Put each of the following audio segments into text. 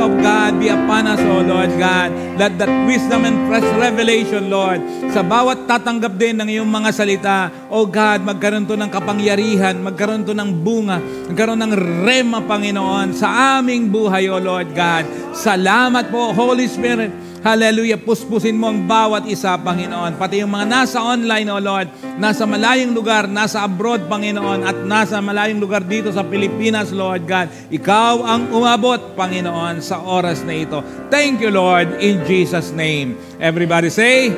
of God be upon us, O Lord God. Let that wisdom and fresh revelation, Lord, sa bawat tatanggap din ng iyong mga salita, O God, magkaroon to ng kapangyarihan, magkaroon to ng bunga, magkaroon ng rema, Panginoon, sa aming buhay, O Lord God. Salamat po, Holy Spirit. Hallelujah. Puspusin mo ang bawat isa, Panginoon. Pati yung mga nasa online, O Lord, nasa malayong lugar, nasa abroad, Panginoon, at nasa malayong lugar dito sa Pilipinas, Lord God. Ikaw ang umabot, Panginoon, sa oras na ito. Thank you, Lord, in Jesus' name. Everybody say,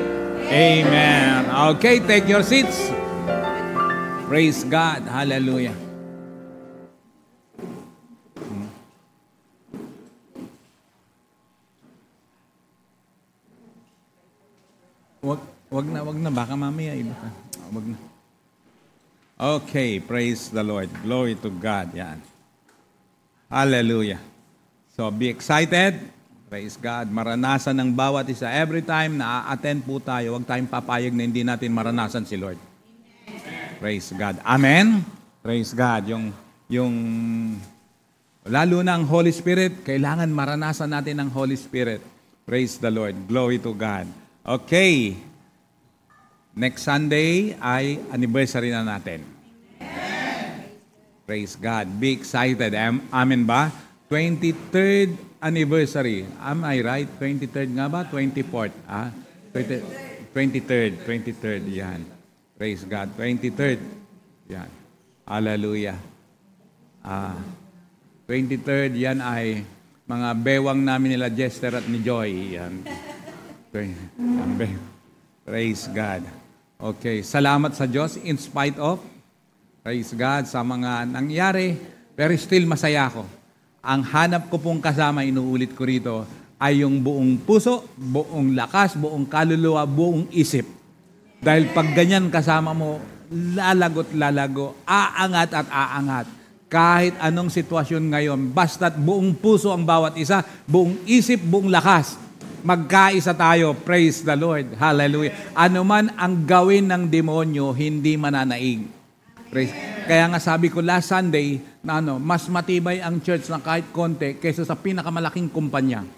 Amen. Okay, take your seats. Praise God. Hallelujah. Wag na, baka mamaya iba ka. Wag na. Okay, praise the Lord. Glory to God. Yan. Hallelujah. So, be excited. Praise God. Maranasan ng bawat isa. Every time na attend po tayo, wag tayong papayag na hindi natin maranasan si Lord. Amen. Praise God. Amen. Praise God. Yung lalo na ang Holy Spirit, kailangan maranasan natin ang Holy Spirit. Praise the Lord. Glory to God. Okay. Next Sunday ay anniversary na natin. Amen. Praise God. Be excited. Amen ba? 23rd anniversary. Am I right? 23rd nga ba? 24th. 23rd. Yan. Praise God. 23rd. Yan. Hallelujah. 23rd, yan ay mga bewang namin nila Jester at ni Joy. Yan. Praise God. Okay, salamat sa Diyos in spite of, praise God, sa mga nangyari, pero still masaya ako. Ang hanap ko pong kasama, inuulit ko rito, ay yung buong puso, buong lakas, buong kaluluwa, buong isip. Dahil pag ganyan kasama mo, lalago, aangat at aangat. Kahit anong sitwasyon ngayon, basta't buong puso ang bawat isa, buong isip, buong lakas, magkaisa tayo. Praise the Lord. Hallelujah. Ano man ang gawin ng demonyo, hindi mananaig. Praise. Kaya nga sabi ko last Sunday, na mas matibay ang church na kahit konti kaysa sa pinakamalaking kumpanya.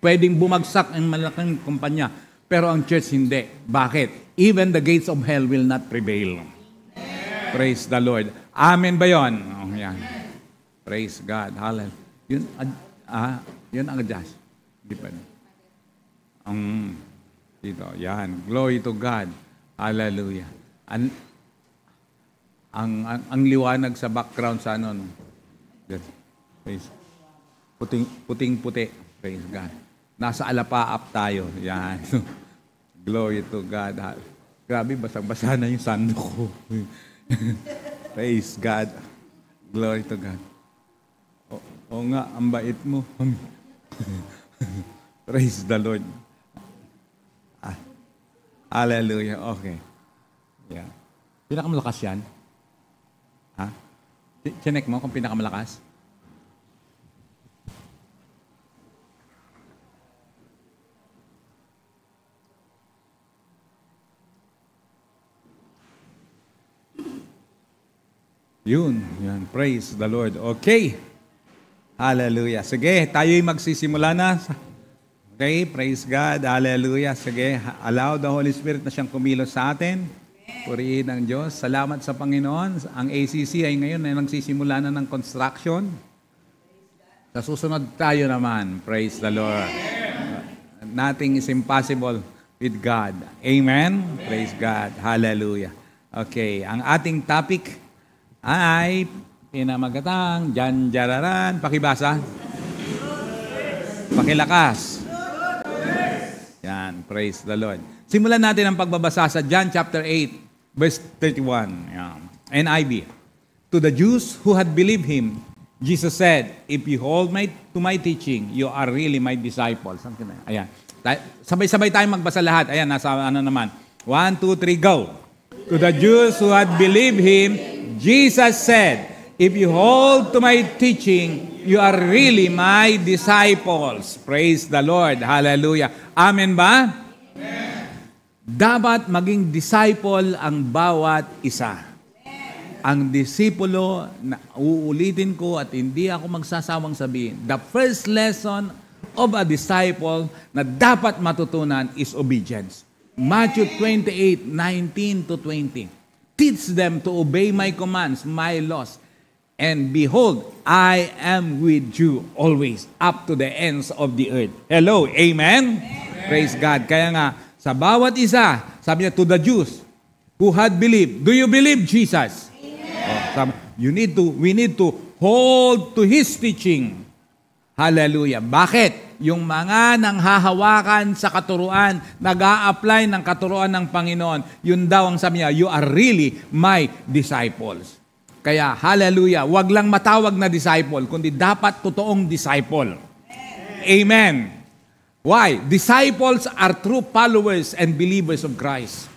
Pwedeng bumagsak ang malaking kumpanya, pero ang church hindi. Bakit? Even the gates of hell will not prevail. Praise the Lord. Amen ba yun? Oh, yan. Praise God. Hallelujah. Yun ang adjust. Di pa. Dito, yan. Glory to God. Hallelujah. Ang liwanag sa background sa ano. Praise. Puting-puti. Praise God. Nasa alapaap tayo. Yan. Glory to God. Grabe, basang-basa na yung sando ko. Praise God. Glory to God. O nga, ang bait mo. Praise the Lord. Hallelujah. Okay. Yeah. Pinakamalakas yan? Ha? Chinek mo kung pinakamalakas? Yun. Yan. Praise the Lord. Okay. Hallelujah. Sige, tayo'y magsisimula na. Okay, praise God. Hallelujah. Sige, allow the Holy Spirit na siyang kumilos sa atin. Purihin ang Diyos. Salamat sa Panginoon. Ang ACC ay ngayon ay nagsisimula na ng construction. Sa susunod tayo naman. Praise the Lord. Nothing is impossible with God. Amen. Praise God. Hallelujah. Okay, ang ating topic ay pinamagatang, janjararan, pakibasa, pakilakas. Yan, praise the Lord. Simulan natin ang pagbabasa sa John chapter 8, verse 31. Yan. NIV. To the Jews who had believed him, Jesus said, if you hold to my teaching, you are really my disciples. Ayan. Sabay-sabay tayong magbasa lahat. Ayan, nasa ano naman. 1, 2, 3, go. To the Jews who had believed him, Jesus said, if you hold to my teaching, you are really my disciples. Praise the Lord. Hallelujah. Amen ba? Amen. Dapat maging disciple ang bawat isa. ang disipulo, na uulitin ko at hindi ako magsasawang sabihin, the first lesson of a disciple na dapat matutunan is obedience. Matthew 28:19 to 20. Teach them to obey my commands, my laws. And behold, I am with you always, up to the ends of the earth. Hello, amen? Praise God. Kaya nga, sa bawat isa, sabi niya to the Jews who had believed, do you believe Jesus? We need to hold to His teaching. Hallelujah. Bakit? Yung mga nanghahawakan sa katuruan, nag-a-apply ng katuruan ng Panginoon, yun daw ang sabi niya, you are really my disciples. Kaya, hallelujah, wag lang matawag na disciple, kundi dapat totoong disciple. Amen. Why? Disciples are true followers and believers of Christ.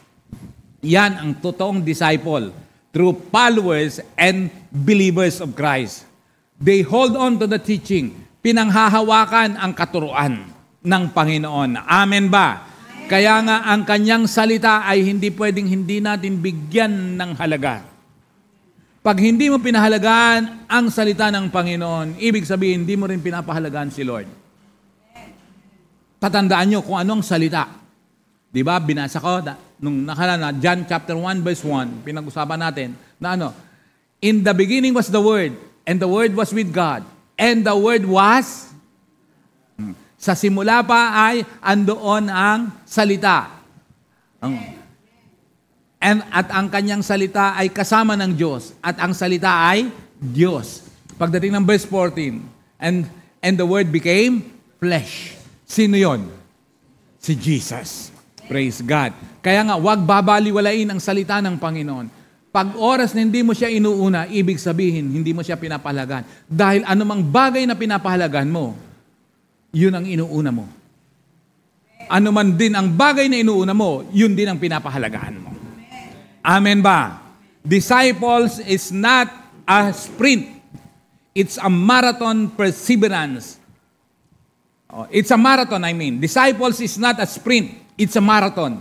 Yan ang totoong disciple. True followers and believers of Christ. They hold on to the teaching. Pinanghahawakan ang katuruan ng Panginoon. Amen ba? Kaya nga ang kanyang salita ay hindi pwedeng hindi natin bigyan ng halaga. Pag hindi mo pinahalagaan ang salita ng Panginoon, ibig sabihin hindi mo rin pinapahalagaan si Lord. Tatandaan nyo kung anong salita. Di ba? Binasa ko nung nakaraan na John chapter 1 verse 1, pinag-usapan natin na ano, in the beginning was the Word, and the Word was with God, and the Word was, sa simula pa ay andoon ang salita. At ang kanyang salita ay kasama ng Diyos, at ang salita ay Diyos. Pagdating ng verse 14, and the Word became flesh. Sino yon? Si Jesus. Praise God. Kaya nga, huwag babaliwalain ang salita ng Panginoon. Pag oras na hindi mo siya inuuna, ibig sabihin, hindi mo siya pinapahalagan. Dahil anumang bagay na pinapahalagan mo, yun ang inuuna mo. Anuman din ang bagay na inuuna mo, yun din ang pinapahalagaan mo. Amen ba? Disciples is not a sprint. It's a marathon perseverance. It's a marathon, I mean. Disciples is not a sprint. It's a marathon.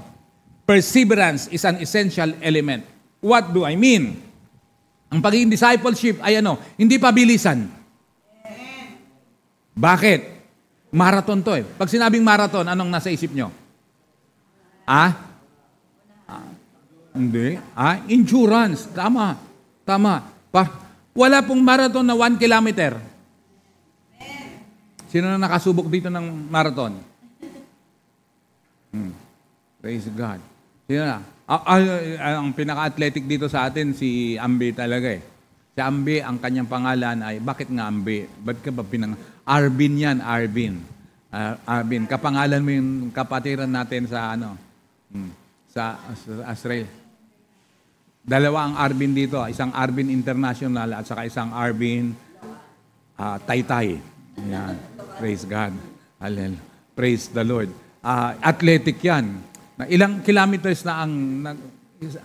Perseverance is an essential element. What do I mean? Ang pagiging discipleship ay ano, hindi pabilisan. Bakit? Marathon to eh. Pag sinabing marathon, anong nasa isip nyo? Hindi. Endurance. Tama. Wala pong marathon na 1 kilometer. Sino na nakasubok dito ng marathon? Praise God. Sino na? Ang pinaka-athletic dito sa atin, si Ambi talaga eh. Si Ambi, ang kanyang pangalan ay, bakit nga Ambi? Ba't ka ba Arvin yan, Arvin. Arvin. Kapangalan mo yung kapatiran natin sa sa Israel. Dalawa ang Arvin dito. Isang Arvin International at saka isang Arvin Taytay. Yan. Praise God. Hallelujah. Praise the Lord. Athletic yan. Ilang kilometers na ang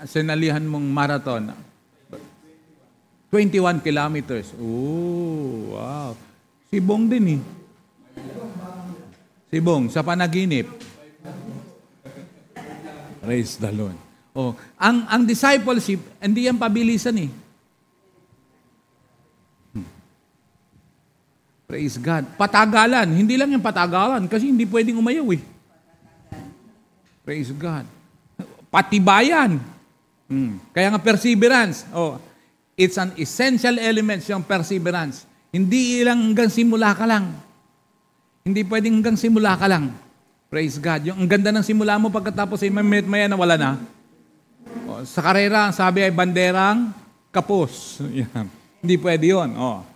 sinalihan mong marathon? 21 kilometers. Oh, wow. Si Bong din eh. Si Bong, sa panaginip. Praise the Lord. Oh, ang discipleship, hindi yan pabilisan eh. Praise God. Patagalan. Hindi lang yung patagalan kasi hindi pwedeng umayaw eh. Praise God. Patibayan. Kaya nga perseverance. Oh, it's an essential element yung perseverance. Hindi lang hanggang simula ka lang. Hindi pwedeng hanggang simula ka lang. Praise God. Yung ang ganda ng simula mo pagkatapos ay maya na wala na. Oh, sa karera, ang sabi ay banderang kapos. Yan. Hindi pwede yun. Oh.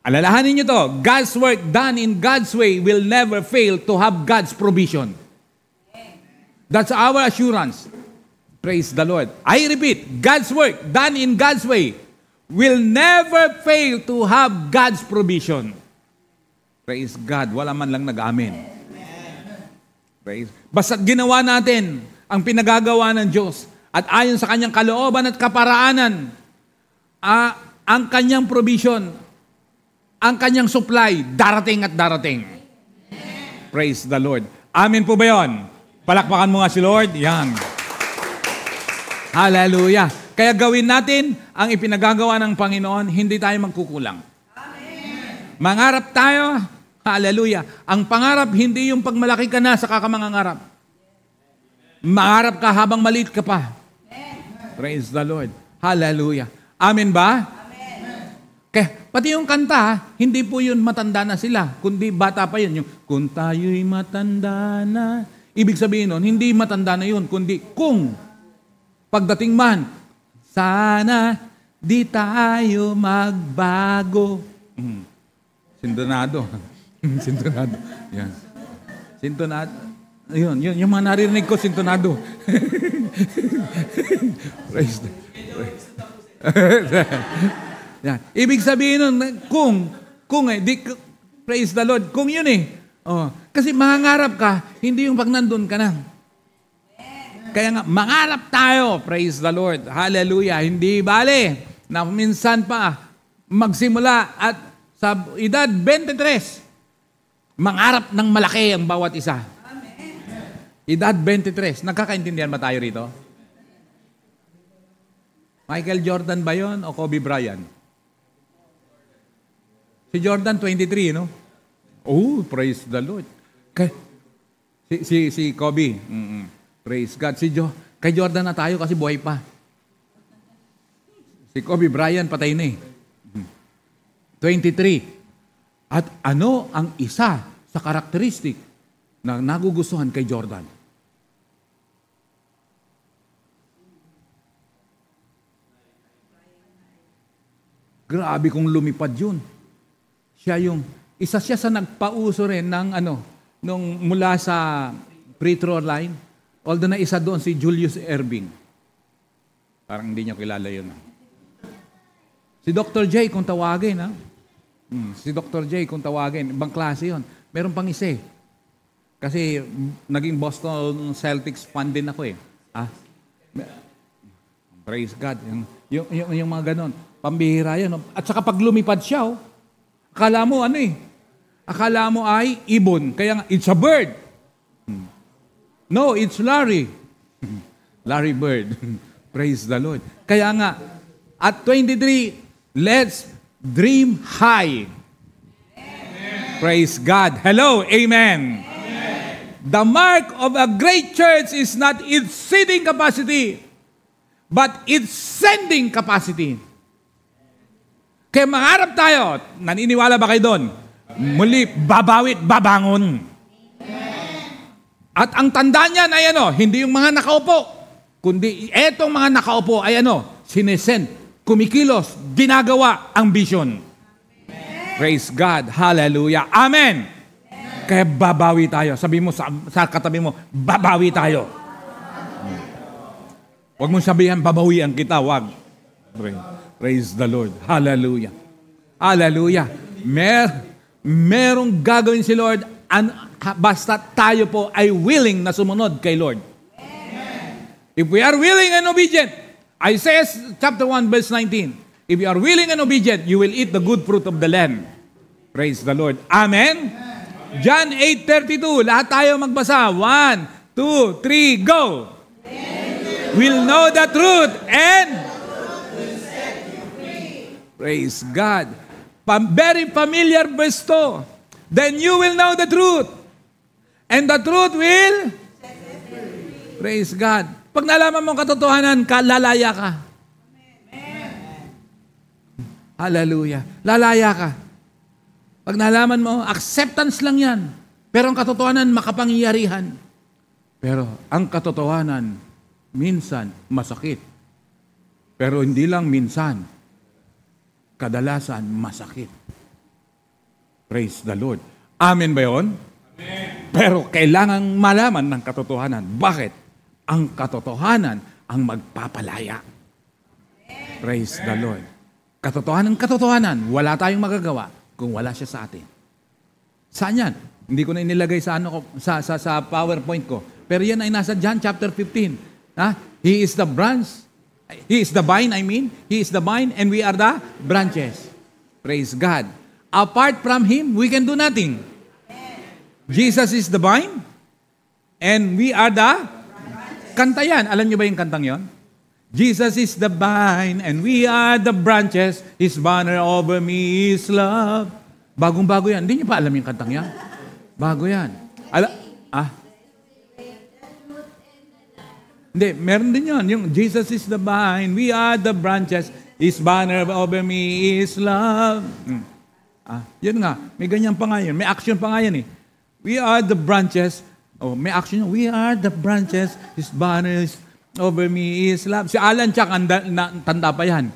Alalahanin nyo to, God's work done in God's way will never fail to have God's provision. That's our assurance. Praise the Lord. I repeat, God's work done in God's way will never fail to have God's provision. Praise God. Wala man lang nag-amen. Praise. Basta't ginawa natin ang pinagagawa ng Diyos at ayon sa kanyang kalooban at kaparaanan, ang kanyang provision, ang kanyang supply, darating at darating. Praise the Lord. Amen po ba yun? Palakpakan mo nga si Lord. Yan. Hallelujah. Kaya gawin natin ang ipinagagawa ng Panginoon, hindi tayo magkukulang. Amen. Mangarap tayo, hallelujah. Ang pangarap, hindi yung pagmalaki ka na sa kakamangangarap. Mangarap ka habang maliit ka pa. Amen. Praise the Lord. Hallelujah. Amen ba? Amen. Kaya pati yung kanta, hindi po yun matanda na sila, kundi bata pa yun. Yung, kung tayo'y matanda na. Ibig sabihin nun, hindi matanda na yun, kundi kung pagdating man, sana di tayo magbago. Sintonado. Sintonado. Yan. Sintonado. Yun, yung mga naririnig ko, sintonado. Praise the Lord. Yan. Ibig sabihin nun, praise the Lord, kung yun Oh, kasi mangangarap ka, hindi yung pag nandun ka na. Kaya nga, mangarap tayo, praise the Lord, hallelujah, hindi bale, na minsan pa, magsimula at sa edad 23, mangarap ng malaki ang bawat isa. Edad 23, nagkakaintindihan ba tayo rito? Michael Jordan ba yun o Kobe Bryant? Si Jordan, 23, no? Oh, praise the Lord. Si Kobe, praise God. Kay Jordan na tayo kasi buhay pa. Si Kobe Bryant, patay na 23. At ano ang isa sa karakteristik na nagugustuhan kay Jordan? Grabe kung lumipad yun. Isa siya sa nagpauso rin ng nung mula sa free throw line. Although na isa doon si Julius Erving. Parang hindi niyo kilala yun. Si Dr. J kung tawagin. Si Dr. J kung tawagin. Ibang klase yun. Meron pang isa Kasi naging Boston Celtics fan din ako Praise God. Yung mga ganon. Pambihira yun. At saka pag lumipad siya, akala mo Akala mo ay ibon. Kaya nga, it's a bird. No, it's Larry. Larry Bird. Praise the Lord. Kaya nga, at 23, let's dream high. Amen. Praise God. Hello, amen. Amen. The mark of a great church is not its seating capacity, but its sending capacity. Kaya mangarap tayo. Naniniwala ba kayo doon? Muli, babawit, babangon. At ang tanda niyan ay hindi yung mga nakaupo, kundi etong mga nakaupo ay sinesend, kumikilos, ginagawa ang vision. Praise God. Hallelujah. Amen. Kaya babawi tayo. Sabi mo sa katabi mo, babawi tayo. Huwag mong sabihan, babawian kita. Wag. Praise the Lord. Hallelujah. Hallelujah. Merong gagawin si Lord basta tayo po ay willing na sumunod kay Lord. Amen. If we are willing and obedient, Isaiah chapter 1 verse 19, if you are willing and obedient, you will eat the good fruit of the land. Praise the Lord. Amen. Amen. John 8:32, lahat tayo magbasa. 1, 2, 3, go. We'll know the truth and praise God. Very familiar verse to. Then you will know the truth. And the truth will praise God. Pag nalaman mo katotohanan, lalaya ka. Hallelujah. Lalaya ka. Pag nalaman mo, acceptance lang yan. Pero ang katotohanan, makapangyarihan. Pero ang katotohanan, minsan, masakit. Pero hindi lang minsan, kadalasan, masakit. Praise the Lord. Amen ba yun? Amen. Pero kailangan malaman ng katotohanan. Bakit? Ang katotohanan ang magpapalaya. Amen. Praise the Lord. Katotohanan, wala tayong magagawa kung wala siya sa atin. Saan yan? Hindi ko na inilagay sa PowerPoint ko. Pero yan ay nasa John chapter 15. He is the branch. He is the vine, He is the vine and we are the branches. Praise God. Apart from Him, we can do nothing. Jesus is the vine and we are the kanta yan. Alam niyo ba yung kantang yon? Jesus is the vine and we are the branches. His banner over me is love. Bagong-bago yan. Hindi niyo pa alam yung kantang yan? Bago yan. Hindi, meron din yun. Yung Jesus is the vine, we are the branches. His banner over me is love. Yun nga. May ganyan pa nga yun. May action pa nga yan eh. We are the branches. May action yun. We are the branches. His banner is over me is love. Si Alan Chuck, tanda pa yan.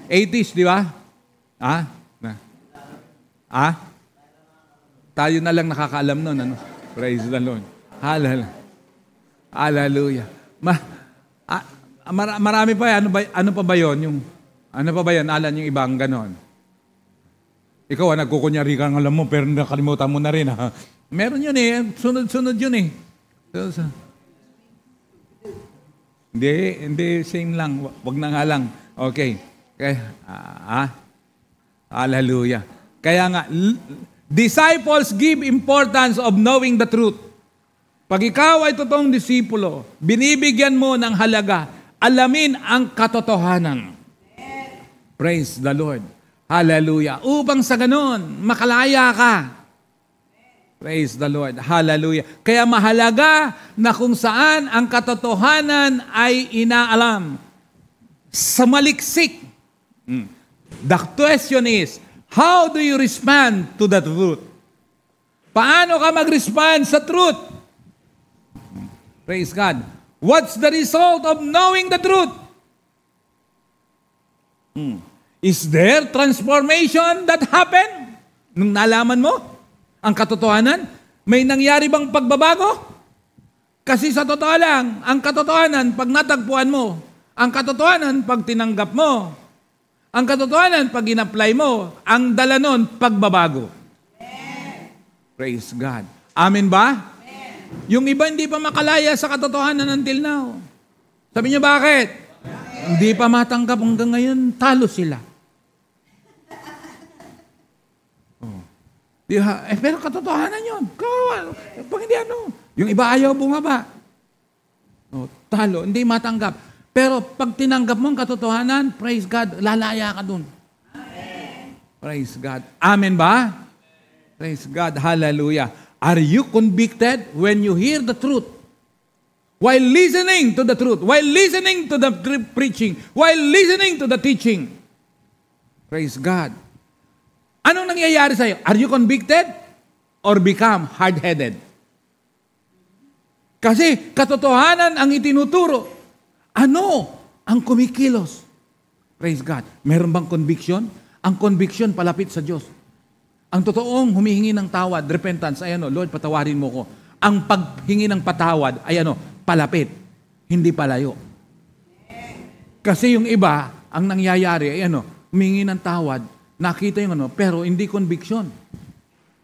80s, di ba? Tayo na lang nakakaalam nun. Ano? Praise the Lord. Hallelujah. Marami pa yan. Ano pa ba yun? Ano pa ba yan, Alan, yung ibang ganon? Ikaw, nagkukunyari ka ng alam mo, pero nakalimutan mo na rin. Ha? Meron yun eh. Sunod-sunod yun eh. Hindi, same lang. Wag na nga lang. Okay. Hallelujah. Kaya nga, disciples give importance of knowing the truth. Pag ikaw ay totoong disipulo, binibigyan mo ng halaga, alamin ang katotohanan. Praise the Lord. Hallelujah. Upang sa ganon, makalaya ka. Praise the Lord. Hallelujah. Kaya mahalaga na kung saan ang katotohanan ay inaalam. Sa maliksik. The question is, how do you respond to the truth? Paano ka mag-respond sa truth? Praise God. What's the result of knowing the truth? Is there transformation that happened? Nung nalaman mo ang katotohanan, may nangyari bang pagbabago? Kasi sa totoo lang, ang katotohanan pag natagpuan mo, ang katotohanan pag tinanggap mo, ang katotohanan pag in-apply mo, ang dala nun, pagbabago. Amen. Praise God. Amen ba? Amen. Yung iba hindi pa makalaya sa katotohanan until now. Sabi niyo bakit? Amen. Hindi pa matanggap hanggang ngayon, talo sila. Pero katotohanan yun. Pag hindi ano, yung iba ayaw bumaba. Talo, hindi matanggap. Pero pag tinanggap mo ang katotohanan, praise God, lalaya ka dun. Amen. Praise God. Amen ba? Praise God. Hallelujah. Are you convicted when you hear the truth? While listening to the truth, while listening to the preaching, while listening to the teaching. Praise God. Anong nangyayari sa'yo? Are you convicted or become hard-headed? Kasi katotohanan ang itinuturo. Ano ang kumikilos? Praise God. Meron bang conviction? Ang conviction palapit sa Diyos. Ang totoong humihingi ng tawad, repentance, ay ano, Lord, patawarin mo ko. Ang paghingi ng patawad ay ano, palapit, hindi palayo. Kasi yung iba, ang nangyayari ay ano, humingi ng tawad, nakita yung ano, pero hindi conviction.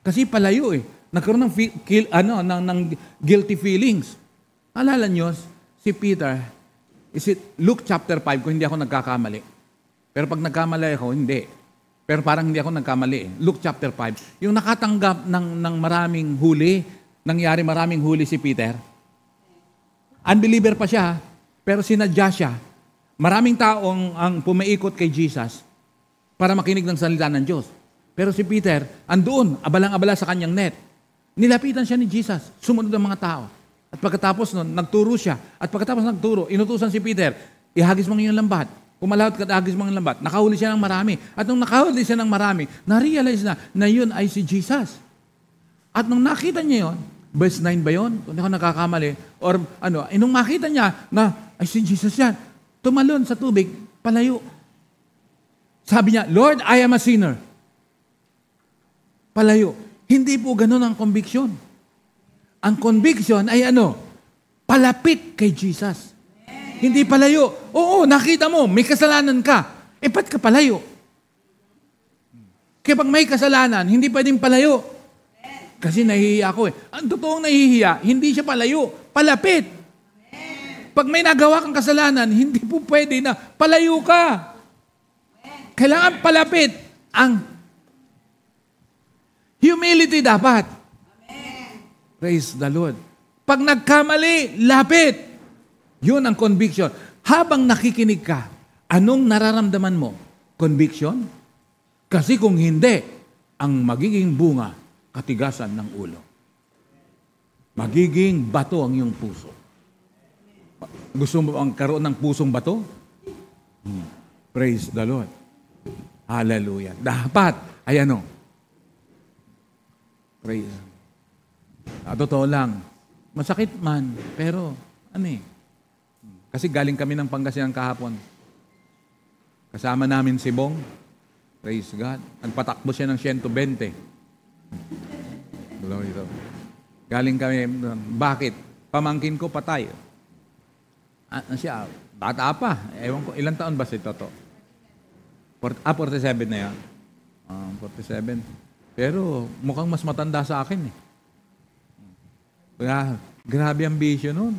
Kasi palayo eh. Nagkaroon ng guilty feelings. Alala nyo, si Peter, is it Luke chapter 5, kung hindi ako nagkakamali. Pero pag nagkamali ako, hindi. Pero parang hindi ako nagkamali eh. Luke chapter 5, yung nakatanggap ng maraming huli, nangyari maraming huli si Peter. Unbeliever pa siya, pero sinadya siya. Maraming taong ang pumaikot kay Jesus para makinig ng salita ng Diyos. Pero si Peter, andoon, abalang-abala sa kanyang net. Nilapitan siya ni Jesus, sumunod ang mga tao. At pagkatapos nun, nagturo siya. At pagkatapos nagturo, inutusan si Peter, ihagis mo ngayong lambat. Pumalawat ka, ihagis mo ngayong lambat. Nakahuli siya ng marami. At nung nakahuli siya ng marami, na-realize na yun ay si Jesus. At nung nakita niya yun, verse 9 ba yun? Kung hindi ako nakakamali. Or ano, nung makita niya na, ay si Jesus yan, tumalon sa tubig, palayo. Sabi niya, Lord, I am a sinner. Palayo. Hindi po ganun ang conviction. Ang conviction ay ano? Palapit kay Jesus. Hindi palayo. Oo, nakita mo, may kasalanan ka. Ba't ka palayo? Kaya pag may kasalanan, hindi pwedeng palayo. Kasi nahihiya ako eh. Ang totoong nahihiya, hindi siya palayo. Palapit. Pag may nagawa kang kasalanan, hindi po pwede na palayo ka. Kailangan palapit. Ang humility dapat. Praise the Lord. Pag nagkamali, lapit. Yun ang conviction. Habang nakikinig ka, anong nararamdaman mo? Conviction? Kasi kung hindi, ang magiging bunga, katigasan ng ulo. Magiging bato ang iyong puso. Gusto mo ang karoon ng pusong bato? Praise the Lord. Hallelujah. Dapat, praise. Totoo lang, masakit man, pero kasi galing kami ng Pangasinan kahapon. Kasama namin si Bong. Praise God. Nagpatakbo siya ng 120. Glory to God. Galing kami, bakit? Pamangkin ko patay. Siya, bata pa. Ewan ko, ilang taon ba si Toto? 47 na yan. 47. Pero mukhang mas matanda sa akin eh. Kaya, grabe ang bisyo nun.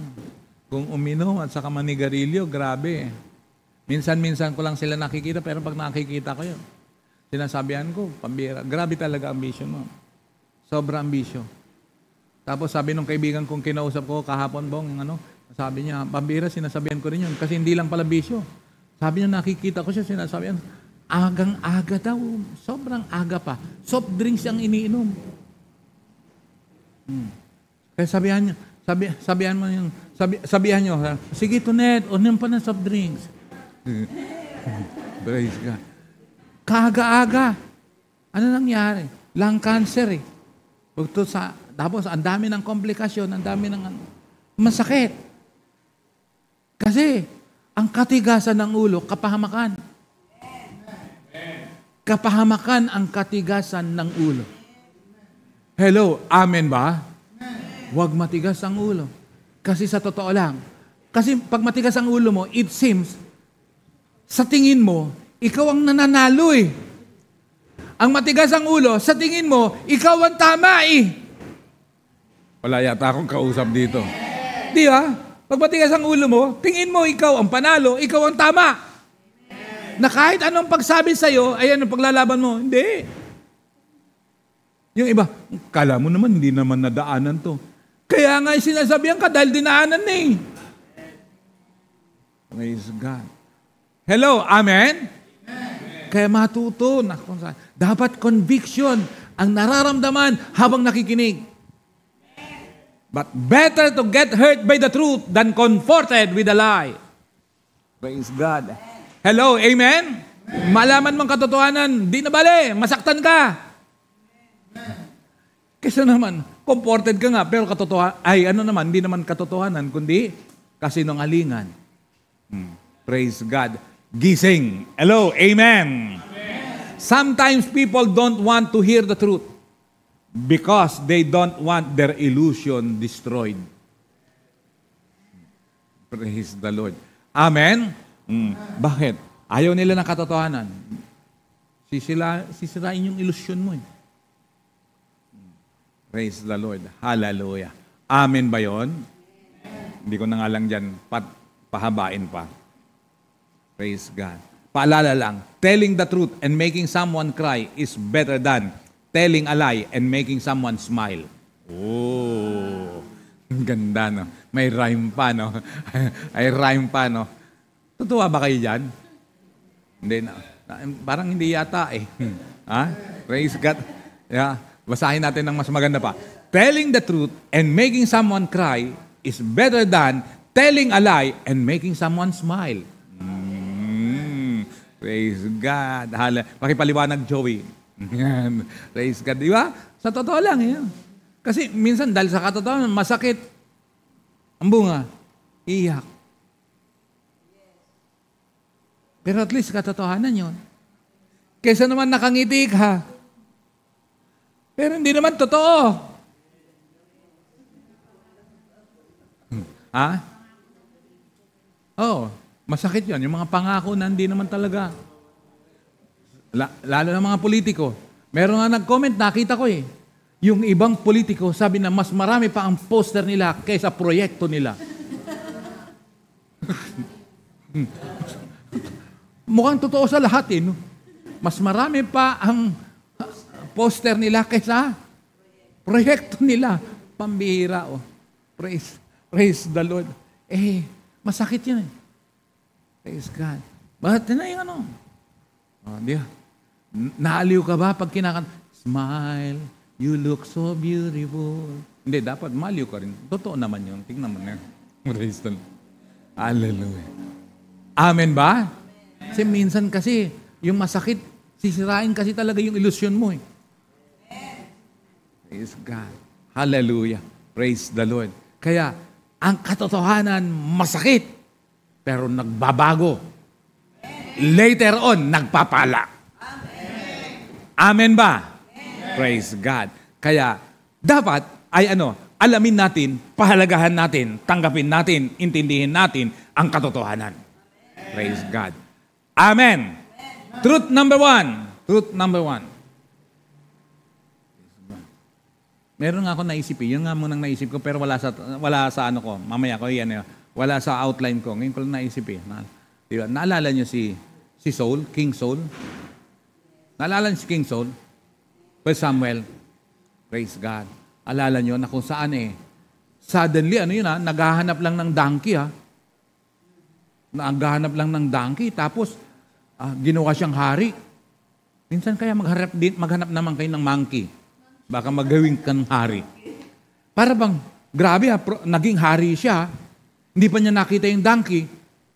Kung uminom at saka manigarilyo, grabe. Minsan-minsan ko lang sila nakikita, pero pag nakikita ko yun, sinasabihan ko, pambira. Grabe talaga ang bisyo nun. Sobrang bisyo. Tapos sabi nung kaibigan kong kinausap ko kahapon, Bong, sabi niya, pambira, sinasabihan ko rin yun. Kasi hindi lang pala bisyo. Sabi niya, nakikita ko siya, sinasabihan, agang-aga daw. Sobrang aga pa. Soft drinks ang iniinom. Kaya sabihan niyo, sige, Tunet, unim pa ng soft drinks. Praise God. Kaaga-aga. Ano nangyari? Lung cancer eh. Tapos, ang dami ng komplikasyon, ang dami ng masakit. Kasi, ang katigasan ng ulo, kapahamakan. Kapahamakan ang katigasan ng ulo. Hello, amen ba? Huwag matigas ang ulo. Kasi sa totoo lang, kasi pag matigas ang ulo mo, it seems, sa tingin mo, ikaw ang nananalo eh. Ang matigas ang ulo, sa tingin mo, ikaw ang tama eh. Wala yata akong kausap dito. Di ba? Pag matigas ang ulo mo, tingin mo ikaw ang panalo, ikaw ang tama. Na kahit anong pagsabi sa'yo, ayan ang paglalaban mo. Hindi. Yung iba, kala mo naman, hindi naman nadaanan to. Kaya nga sinasabihan ka dahil dinaanan na eh. Praise God. Hello, amen? Kaya matuto. Dapat conviction ang nararamdaman habang nakikinig. But better to get hurt by the truth than comforted with a lie. Praise God. Hello, amen? Malaman mong katotohanan, di na bale, masaktan ka. Kasi naman, comforted ka nga, pero hindi naman katotohanan, kundi kasinungalingan. Praise God. Gising. Hello, amen. Sometimes people don't want to hear the truth because they don't want their illusion destroyed. Praise the Lord. Amen? Bakit? Ayaw nila ng katotohanan. Sisirain yung illusion mo eh. Praise the Lord. Hallelujah. Amen ba yun? Hindi ko na nga lang dyan pahabain pa. Praise God. Paalala lang, telling the truth and making someone cry is better than telling a lie and making someone smile. Oh, ganda no. May rhyme pa no. Ay rhyme pa no. Totoo ba kayo dyan? Hindi na. Parang hindi yata eh. Ha? Praise God. Yeah. Basahin natin ng mas maganda pa. Telling the truth and making someone cry is better than telling a lie and making someone smile. Praise God. Pakipaliwanag, Joey. Praise God. Di ba? Sa totoo lang. Yan. Kasi minsan dahil sa katotohanan, masakit. Ang bunga, iyak. Pero at least katotohanan yun. Kaysa naman nakangiti ka. Pero hindi naman totoo. Ha? Oo. Masakit yan. Yung mga pangako na hindi naman talaga. Lalo na mga politiko. Meron nga nag-comment, nakita ko eh. Yung ibang politiko, sabi na mas marami pa ang poster nila kaysa proyekto nila. Mukhang totoo sa lahat eh. No? Mas marami pa ang poster nila kaysa proyekto nila. Pambihira. Oh. Praise the Lord. Masakit yan eh. Praise God. Bakit na yung ano? Di ba? Naaliw ka ba pag kinakanta? Smile, you look so beautiful. Hindi, dapat maliw ka rin. Totoo naman yun. Tingnan mo na. Praise the Lord. Hallelujah. Amen ba? Kasi minsan kasi, yung masakit, sisirain kasi talaga yung ilusyon mo eh. Praise God. Hallelujah. Praise the Lord. Kaya, ang katotohanan, masakit, pero nagbabago. Later on, nagpapala. Amen ba? Praise God. Kaya, dapat ay alamin natin, pahalagahan natin, tanggapin natin, intindihin natin ang katotohanan. Praise God. Amen. Truth number one. Truth number one. Meron nga ako naisip eh. Yun nga munang naisip ko, pero wala sa ano ko. Mamaya ko yan. Wala sa outline ko. Ngayon ko lang naisip eh. Diba? Naalala niyo si Saul, King Saul? Naalala niyo si King Saul? Well, Samuel. Praise God. Alala niyo na kung saan suddenly, naghahanap lang ng donkey Naghahanap lang ng donkey, tapos ginawa siyang hari. Minsan kaya maghanap naman kayo ng monkey. Baka magawin kang hari. Para bang, grabe naging hari siya. Hindi pa niya nakita yung donkey.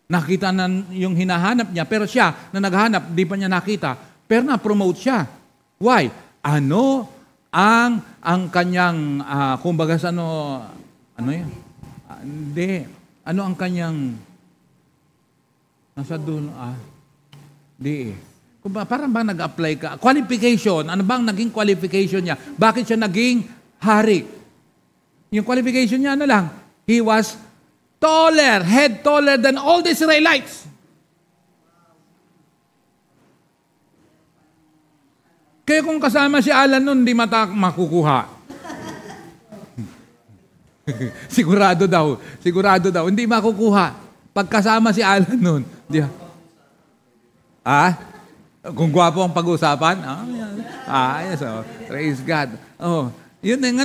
Nakita na yung hinahanap niya, pero siya na naghahanap, hindi pa niya nakita. Pero na-promote siya. Why? Ano ang kanyang, kumbaga sa ano yan? Hindi. Ano ang kanyang, nasa dulo, hindi parang bang nag-apply ka? Qualification. Ano bang naging qualification niya? Bakit siya naging hari? Yung qualification niya, lang? He was head taller than all the Israelites. Kaya kung kasama si Alan nun, hindi makukuha. Sigurado daw, hindi makukuha. Pagkasama si Alan nun, kung gwapo ang pag-usapan, yes, praise God. Yun na nga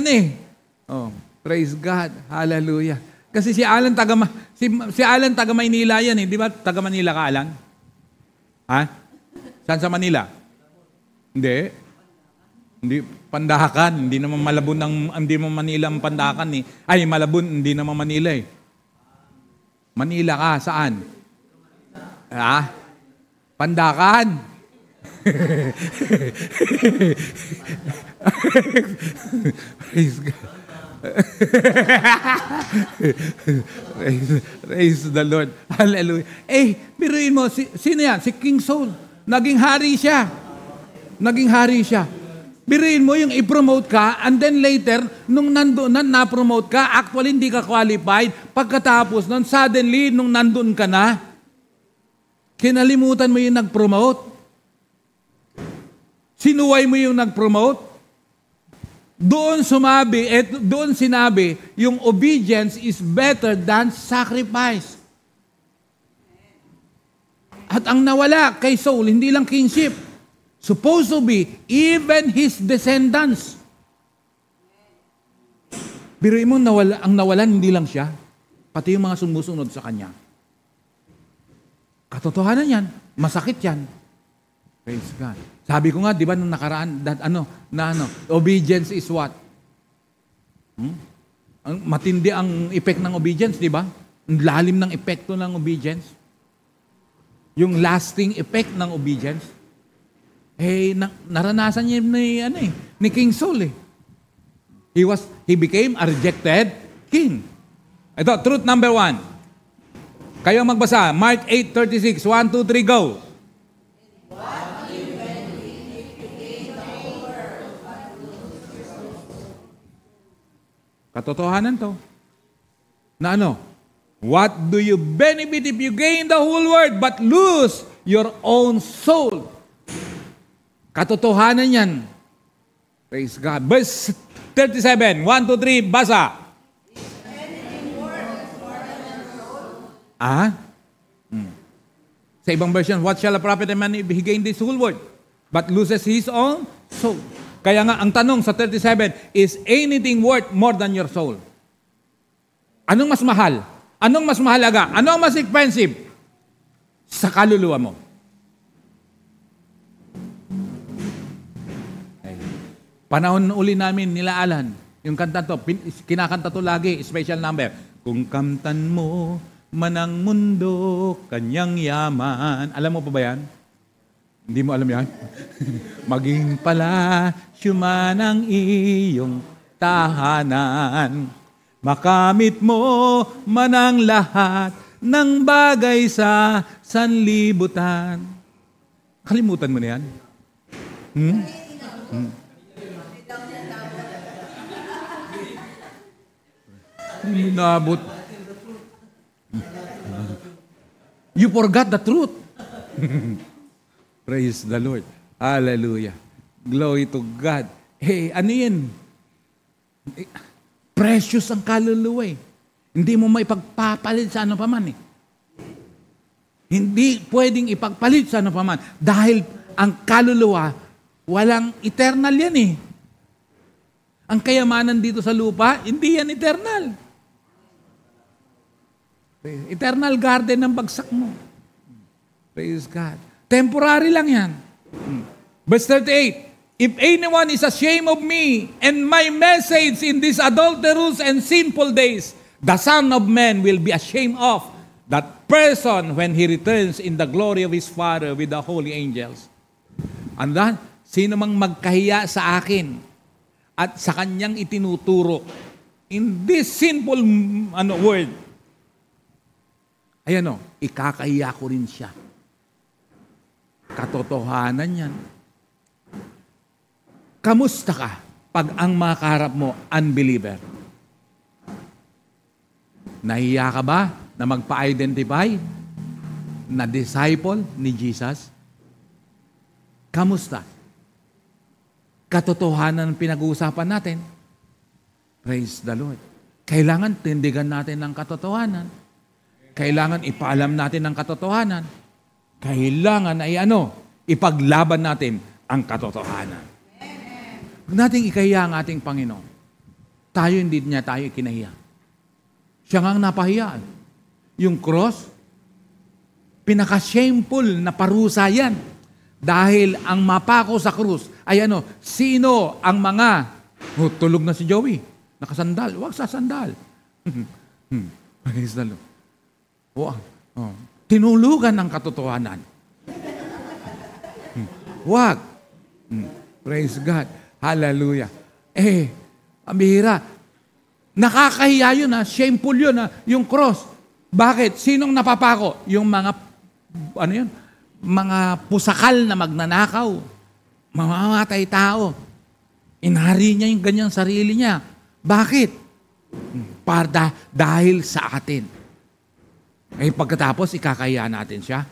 praise God, hallelujah. Kasi si Alan taga Maynila yan di ba? Taga Manila ka, Alan? Saan sa Manila? Hindi, Pandakan. Hindi naman Malabon hindi naman Manila ang Pandakan Ay, Malabon, hindi naman Manila Manila ka, saan? Pandakan. Praise God. Praise the Lord. Hallelujah. Biruin mo, sino yan? Si King Saul. Naging hari siya. Biruin mo yung i-promote ka, and then later, nung nandoon na-promote ka, actually hindi ka qualified. Pagkatapos nun, suddenly, nung nandoon ka na, kinalimutan mo yung nag-promote. Sinuway mo yung nag-promote. Doon sinabi, yung obedience is better than sacrifice. At ang nawala kay Saul, hindi lang kingship, supposed to be even his descendants. Biruin mo, ang nawalan hindi lang siya, pati yung mga sumusunod sa kanya. Katotohanan yan, masakit yan. Praise God. Sabi ko nga, di ba, nung nakaraan, obedience is what? Matindi ang effect ng obedience, di ba? Ang lalim ng epekto ng obedience. Yung lasting effect ng obedience. Naranasan niya ni King Saul He became a rejected king. Ito, truth number 1. Kayo magbasa, Mark 8:36, 1, 2, 3, go. Katotohanan to. Na what do you benefit if you gain the whole world but lose your own soul? Katotohanan yan. Praise God. Verse 37, 1, 2, 3, basa. Sa ibang version, what shall a prophet a man if he gain this whole world but loses his own soul? Kaya nga, ang tanong sa 37, is anything worth more than your soul? Anong mas mahal? Anong mas mahalaga? Anong mas expensive? sa kaluluwa mo. Okay. Panahon uli namin nila Alan, yung kanta to, kinakanta to lagi, special number. Kung kamtan mo man ang mundo, kanyang yaman. Alam mo pa ba yan? Hindi mo alam yan? Maging pala, man ang iyong tahanan. Makamit mo man ang lahat ng bagay sa sanlibutan. Kalimutan mo na yan? Hindi mo naabot. You forgot the truth. Praise the Lord. Hallelujah. Glory to God. Hey, ano yan? Precious ang kaluluwa eh. Hindi mo maipagpapalit sa ano pa man eh. Hindi pwedeng ipagpalit sa ano pa man. Dahil ang kaluluwa, walang eternal yan eh. Ang kayamanan dito sa lupa, hindi yan eternal. Eternal garden ng bagsak mo. Praise God. Temporary lang yan. Verse 38, if anyone is ashamed of me and my message in these adulterous and sinful days, the Son of Man will be ashamed of that person when He returns in the glory of His Father with the holy angels. Andan, sino mang magkahiya sa akin at sa kanyang itinuturo in this sinful word, ayan ikakahiya ko rin siya. Katotohanan yan. Kamusta ka pag ang makaharap mo unbeliever? Nahiya ka ba na magpa-identify na disciple ni Jesus? Kamusta? Katotohanan ang pinag-uusapan natin. Praise the Lord. Kailangan tindigan natin ng katotohanan. Kailangan ipaalam natin ng katotohanan. Kailangan ay ipaglaban natin ang katotohanan. Huwag nating ikahiya ang ating Panginoon. Tayo hindi niya tayo ikinahiya. Siya nga ang napahiya. Yung cross, pinaka-shameful na parusa yan. Dahil ang mapako sa krus ay sino ang mga, tulog na si Joey, nakasandal, huwag sasandal. Praise the Lord. Tinulugan ng katotohanan. Huwag. Praise God. Hallelujah. Ang bihira. Nakakahiya yun shameful yun yung cross. Bakit? Sinong napapako? Yung mga, mga pusakal na magnanakaw. Mamamatay tao. Inari niya yung ganyang sarili niya. Bakit? Dahil sa atin. Pagkatapos, ikakaya natin siya.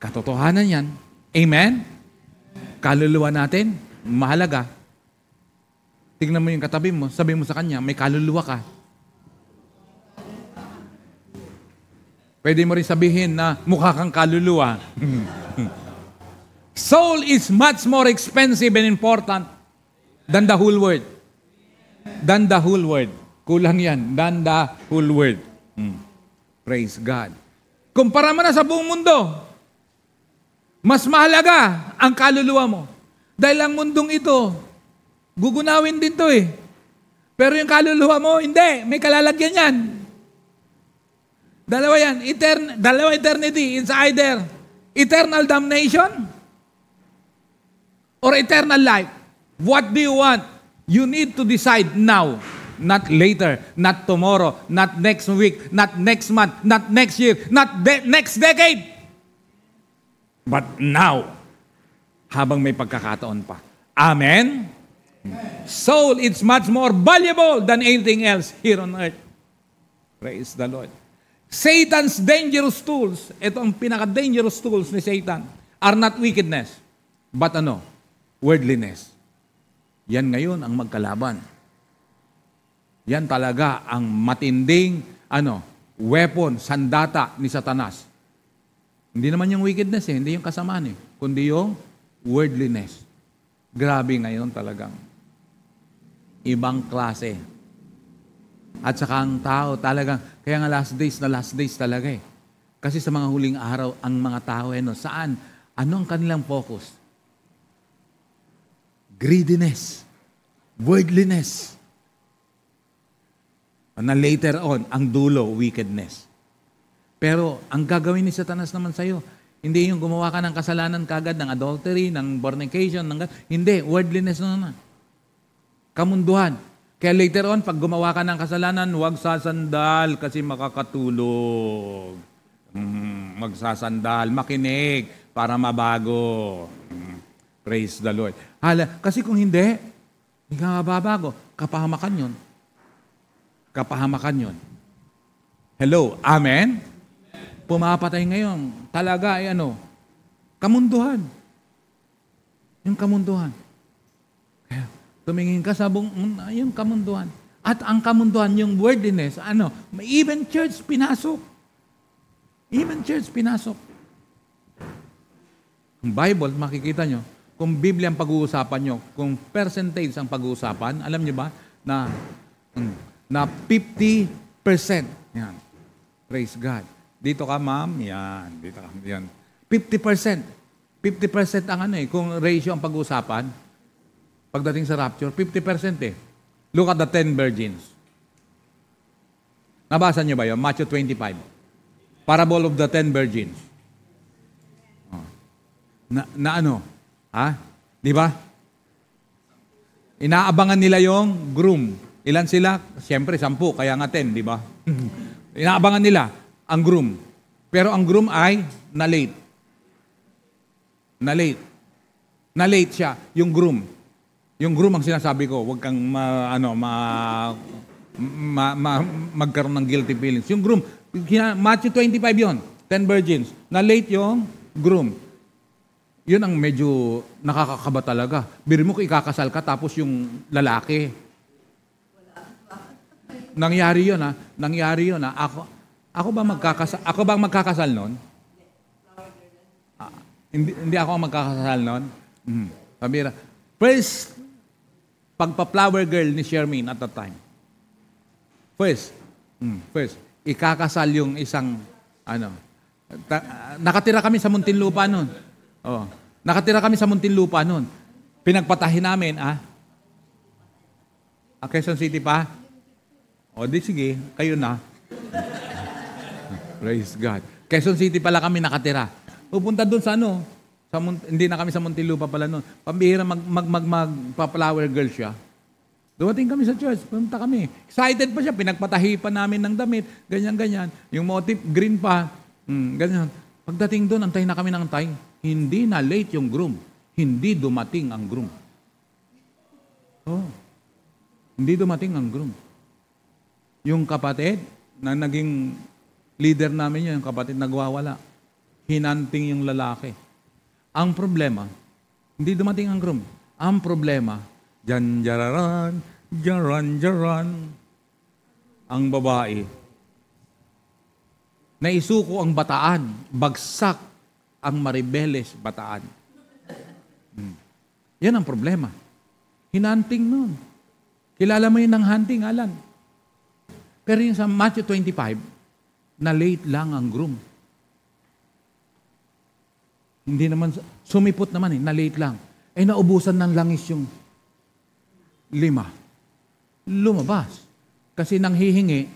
Katotohanan yan. Amen? Kaluluwa natin, mahalaga. Tingnan mo yung katabi mo, sabi mo sa kanya, may kaluluwa ka. Pwede mo rin sabihin na mukha kang kaluluwa. Soul is much more expensive and important than the whole world. Than the whole world. Kulang yan. Than the whole world. Praise God. Kumpara mo na sa buong mundo, mas mahalaga ang kaluluwa mo. Dahil ang mundong ito, gugunawin din to Pero yung kaluluwa mo, hindi. May kalalagyan yan. Dalawa yan. Dalawa eternity. It's either eternal damnation or eternal life. What do you want? You need to decide now. Not later, not tomorrow, not next week, not next month, not next year, not next decade. But now, habang may pagkakataon pa. Amen? Soul, it's much more valuable than anything else here on earth. Praise the Lord. Satan's dangerous tools, ito ang pinaka-dangerous tools ni Satan, are not wickedness, but worldliness. Yan ngayon ang magkalaban. Yan talaga ang matinding weapon, sandata ni Satanas. Hindi naman yung wickedness hindi yung kasamaan kundi yung worldliness. Grabe ngayon talagang ibang klase. At saka ang tao talagang, kaya nga last days talaga Kasi sa mga huling araw, ang mga tao, saan? Ano ang kanilang focus? Greediness. Worldliness. Na later on, ang dulo, wickedness. Pero ang gagawin ni Satanas naman sa'yo, hindi yung gumawa ka ng kasalanan kagad, ng adultery, ng fornication, hindi, worldliness na. Kamunduhan. Kaya later on, pag gumawa ka ng kasalanan, huwag sasandal kasi makakatulog. Magsasandal, makinig para mabago. Praise the Lord. Kasi kung hindi ka mababago. Kapahamakan yun. Kapahamakan yun. Hello? Amen? Pumapatay ngayon. Talaga ay kamunduhan. Yung kamunduhan. Kaya, tumingin ka sa yung kamunduhan. At ang kamunduhan, yung worldliness, even church pinasok. Even church pinasok. Ang Bible, makikita nyo, kung Biblia ang pag-uusapan nyo, kung percentage ang pag-uusapan, alam nyo ba, na 50%. Yan. Praise God. Dito ka, ma'am. Yan. Dito ka. Yan. 50%. 50% ang kung ratio ang pag-uusapan, pagdating sa rapture, 50% eh. Look at the 10 virgins. Nabasa nyo ba yun? Matthew 25. Parable of the 10 virgins. Di ba? Inaabangan nila yung groom. Ilan sila? Siyempre, 10, kaya nga 10, di ba? Inaabangan nila ang groom. Pero ang groom ay na-late. Na-late. Na-late siya, yung groom. Yung groom ang sinasabi ko, huwag kang magkaroon ng guilty feelings. Yung groom, Matthew 25 yon, 10 virgins. Na-late yung groom. Yun ang medyo nakakakaba talaga. Biro mo kung ikakasal ka, tapos yung lalaki. Nangyari yun, ha? Nangyari yun, ha? Ako bang magkakasal nun? Hindi ako ang magkakasal nun. Pabira. First, pagpa-flower girl ni Shermaine at that time. First, ikakasal yung isang, nakatira kami sa Muntinlupa nun. Nakatira kami sa Muntinlupa nun. Pinagpatahin namin, Quezon City pa? Di sige, kayo na. Praise God. Quezon City pala kami nakatira. Pupunta doon sa hindi na kami sa Muntinlupa pala noon. Pambihira magpa-flower girl siya. Dumating kami sa church, pumunta kami. Excited pa siya, pinagpatahi pa namin ng damit, ganyan-ganyan. Yung motif, green pa, ganyan. Pagdating doon, antay na kami ng antay. Hindi na late yung groom. Hindi dumating ang groom. Hindi dumating ang groom. Yung kapatid, na naging leader namin yung kapatid, nagwawala. Hinanting yung lalaki. Ang problema, hindi dumating ang groom. Ang problema, jaran, ang babae, naisuko ang bataan, bagsak ang maribeles bataan. Yan ang problema. Hinanting nun. Kilala mo yun ng hunting, Alan. Pero yung sa Matthew 25, na late lang ang groom. Hindi naman, sumipot naman na late lang. Naubusan ng langis yung 5. Lumabas. Kasi nanghihingi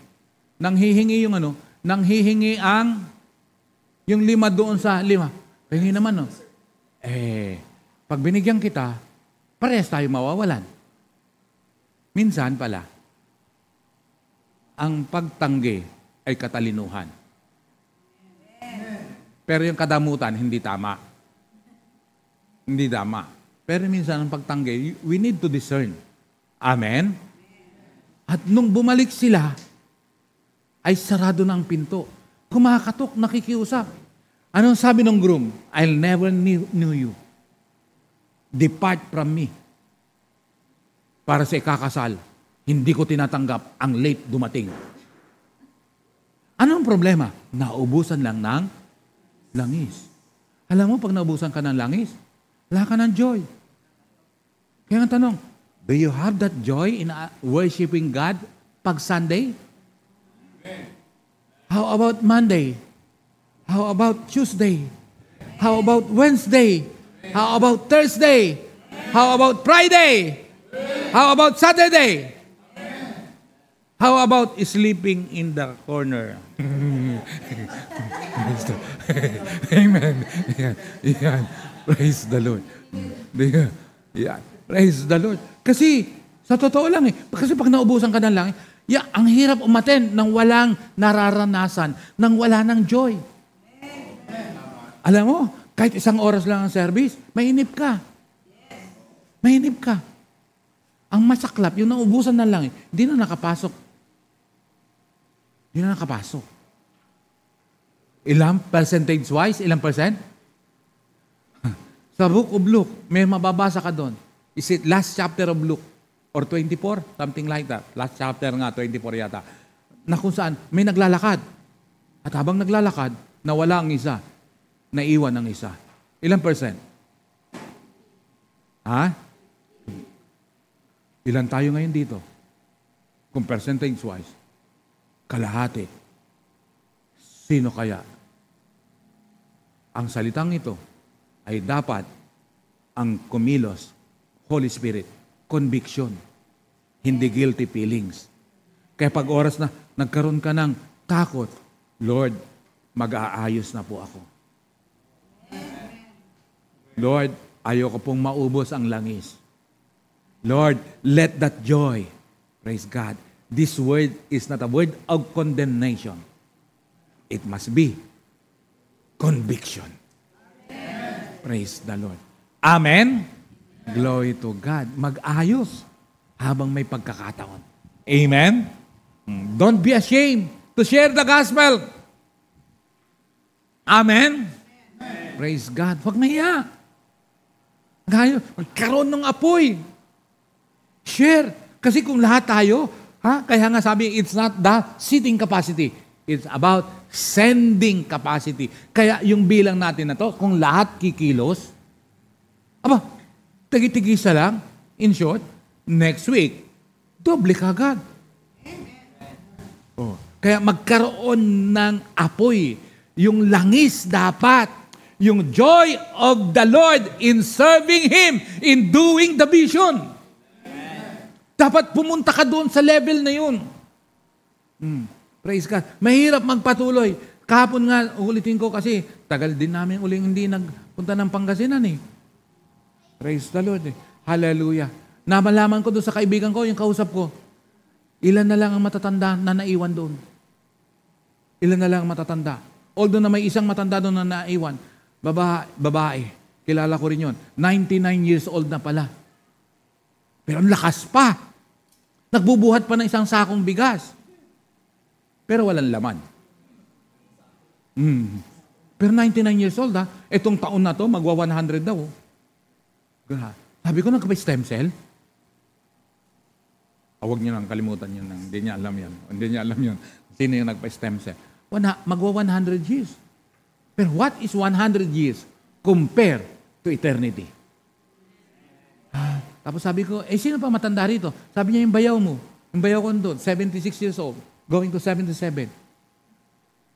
yung 5 doon sa 5. Pahingi naman, pag binigyan kita, parehas tayo mawawalan. Minsan pala, ang pagtanggi ay katalinuhan. Pero yung kadamutan, hindi tama. Hindi tama. Pero minsan ang pagtanggi, we need to discern. Amen? At nung bumalik sila, ay sarado na ang pinto. Kumakatok, nakikiusap. Anong sabi ng groom? I'll never knew you. Depart from me. Para sa ikakasal, hindi ko tinatanggap ang late dumating. Anong problema? Naubusan lang ng langis. Alam mo, pag naubusan ka ng langis, wala ka ng joy. Kaya ang tanong, do you have that joy in worshiping God pag Sunday? How about Monday? How about Tuesday? How about Wednesday? How about Thursday? How about Friday? How about Saturday? How about sleeping in the corner? Amen. Yan. Praise the Lord. Yan. Praise the Lord. Kasi, sa totoo lang kasi pag naubusan ka ng langit, ang hirap umaten nang walang nararanasan, nang wala ng joy. Alam mo, kahit isang oras lang ang service, mainip ka. Mainip ka. Ang masaklap, yung naubusan ng langit, hindi na nakapasok. Hindi na nakapasok. Ilang percentage-wise? Ilang percent? Sa book of Luke, may mababasa ka doon. Is it last chapter of Luke? Or 24? Something like that. Last chapter nga, 24 yata. Na kung saan, may naglalakad. At habang naglalakad, nawala ang isa. Naiwan ang isa. Ilang percent? Ha? Ilan tayo ngayon dito? Kung percentage-wise, kalahati. Sino kaya? Ang salitang ito ay dapat ang kumilos, Holy Spirit, conviction, hindi guilty feelings. Kaya pag oras na nagkaroon ka ng takot, Lord, mag-aayos na po ako. Lord, ayoko pong maubos ang langis. Lord, let that joy, praise God, this word is not a word of condemnation. It must be conviction. Praise the Lord. Amen? Glory to God. Mag-ayos habang may pagkakataon. Amen? Don't be ashamed to share the gospel. Amen? Praise God. Huwag mahiya. Magkaroon ng apoy. Share. Kasi kung lahat tayo, kaya nga sabi, it's not the sitting capacity. It's about sending capacity. Kaya yung bilang natin na to, kung lahat kikilos, tagi-tigisa lang, in short, next week, doble kagad. Kaya magkaroon ng apoy. Yung langis dapat. Yung joy of the Lord in serving Him, in doing the vision. Dapat pumunta ka doon sa level na yun. Praise God. Mahirap magpatuloy. Kahapon nga, ulitin ko kasi, tagal din namin uling hindi nagpunta ng Pangasinan Praise the Lord. Hallelujah. Namalaman ko doon sa kaibigan ko, yung kausap ko, ilan na lang ang matatanda na naiwan doon. Ilan na lang ang matatanda. Although na may isang matanda doon na naiwan, babae, kilala ko rin yun, 99 years old na pala. Pero ang lakas pa. Nagbubuhat pa ng isang sakong bigas. Pero walang laman. Pero 99 years old Itong taon na to, magwa 100 daw. Sabi ko, nagpa-stem cell? Huwag niyo nang kalimutan yun. Hindi niya alam yan. Hindi niya alam yun. Sino yung nagpa-stem cell? Magwa 100 years. Pero what is 100 years compared to eternity? Tapos sabi ko, sino pa matanda rito? Sabi niya, yung bayaw mo. Yung bayaw ko doon, 76 years old, going to 77.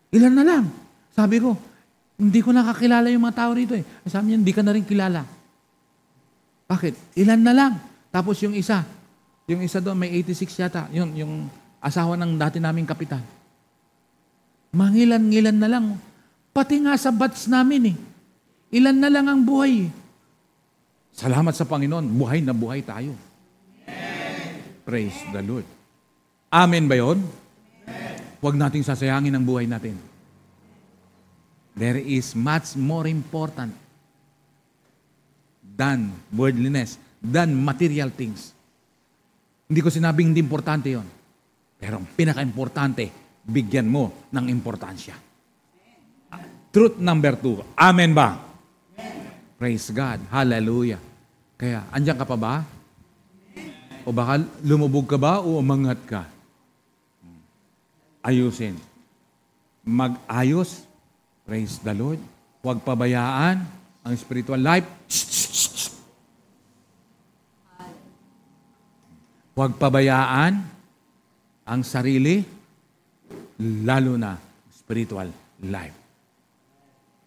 Ilan na lang? Sabi ko, hindi ko nakakilala yung mga tao rito Sabi niya, hindi ka na rin kilala. Bakit? Ilan na lang? Tapos yung isa doon, may 86 yata. Yung asawa ng dati naming kapitan. Mangilan-ngilan na lang. Pati nga sa batch namin Ilan na lang ang buhay Salamat sa Panginoon, buhay na buhay tayo. Praise the Lord. Amen ba yun? Huwag nating sasayangin ang buhay natin. There is much more important than worldliness, than material things. Hindi ko sinabing hindi importante yon. Pero ang pinaka-importante, bigyan mo ng importansya. Truth number 2. Amen ba? Praise God. Hallelujah. Kaya, andyan ka pa ba? O baka lumubog ka ba o umangat ka? Ayusin. Mag-ayos. Praise the Lord. Huwag pabayaan ang spiritual life. Huwag pabayaan ang sarili, lalo na spiritual life.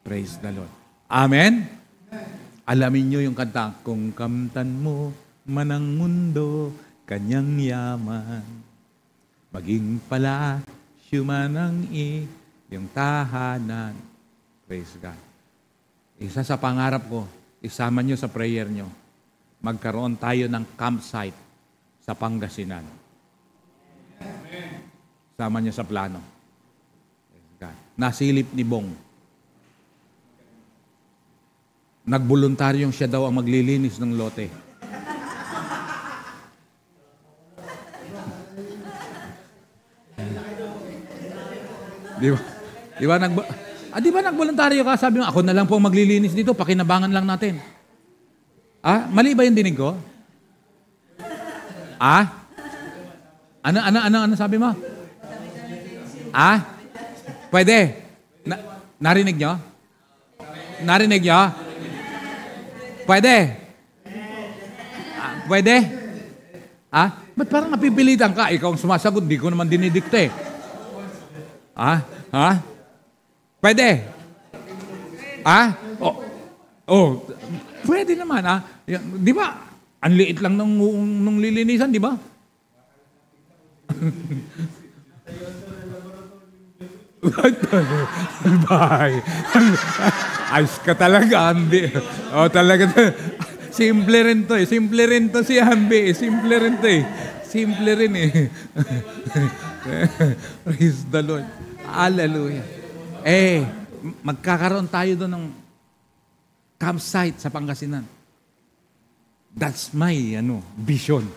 Praise the Lord. Amen? Alamin nyo yung kanta, kung kamtan mo man ang mundo, kanyang yaman, maging pala man ang iyong tahanan. Praise God. Isa sa pangarap ko, isama nyo sa prayer nyo, magkaroon tayo ng campsite sa Pangasinan. Isama nyo sa plano. Praise God. Nasilip ni Bong. Nagboluntaryong siya daw ang maglilinis ng lote. Di ba nagboluntaryo ka? Sabi mo, ako na lang po ang maglilinis dito, pakinabangan lang natin. Mali ba yung dinig ko? Ano sabi mo? Pwede. Narinig nyo? Narinig nyo? Pwede? Pwede? Ba't parang napipilitan ka? Ikaw ang sumasagot, di ko naman dinidikte. Pwede? Pwede naman, Di ba? Ang liit lang nung lilinisan, di ba? Bye. Ayos ka talaga, Ambi. Talaga. Simple rin to eh. Simple rin to si Ambi. Simple rin to eh. Simple rin eh. Praise the Lord. Hallelujah. Magkakaroon tayo doon ng campsite sa Pangasinan. That's my vision.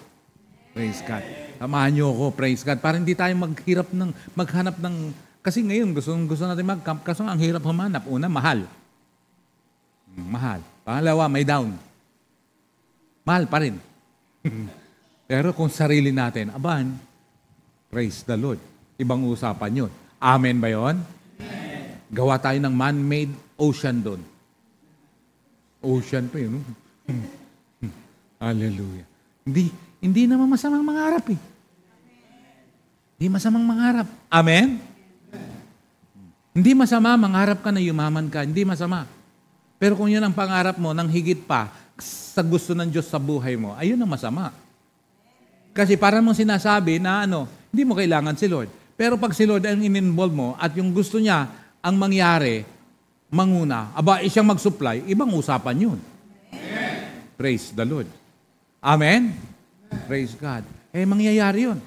Praise God. Samahan niyo ako, praise God. Para hindi tayo maghanap ng... Kasi ngayon, gusto natin mag-camp. Kaso ang hirap humanap. Una, mahal. Mahal. Pangalawa, may down. Mahal pa rin. Pero kung sarili natin, praise the Lord. Ibang usapan yun. Amen ba yun? Gawa tayo ng man-made ocean doon. Ocean pa yun. Hallelujah. Hindi naman masamang mangarap eh. Hindi masamang mangarap. Amen? Hindi masama, mangarap ka na yumaman ka. Hindi masama. Pero kung yun ang pangarap mo, nang higit pa sa gusto ng Diyos sa buhay mo, ayun ang masama. Kasi parang mong sinasabi na hindi mo kailangan si Lord. Pero pag si Lord ang in-involve mo at yung gusto niya ang mangyari, manguna, siyang mag-supply, ibang usapan yun. Amen. Praise the Lord. Amen? Praise God. Mangyayari yun.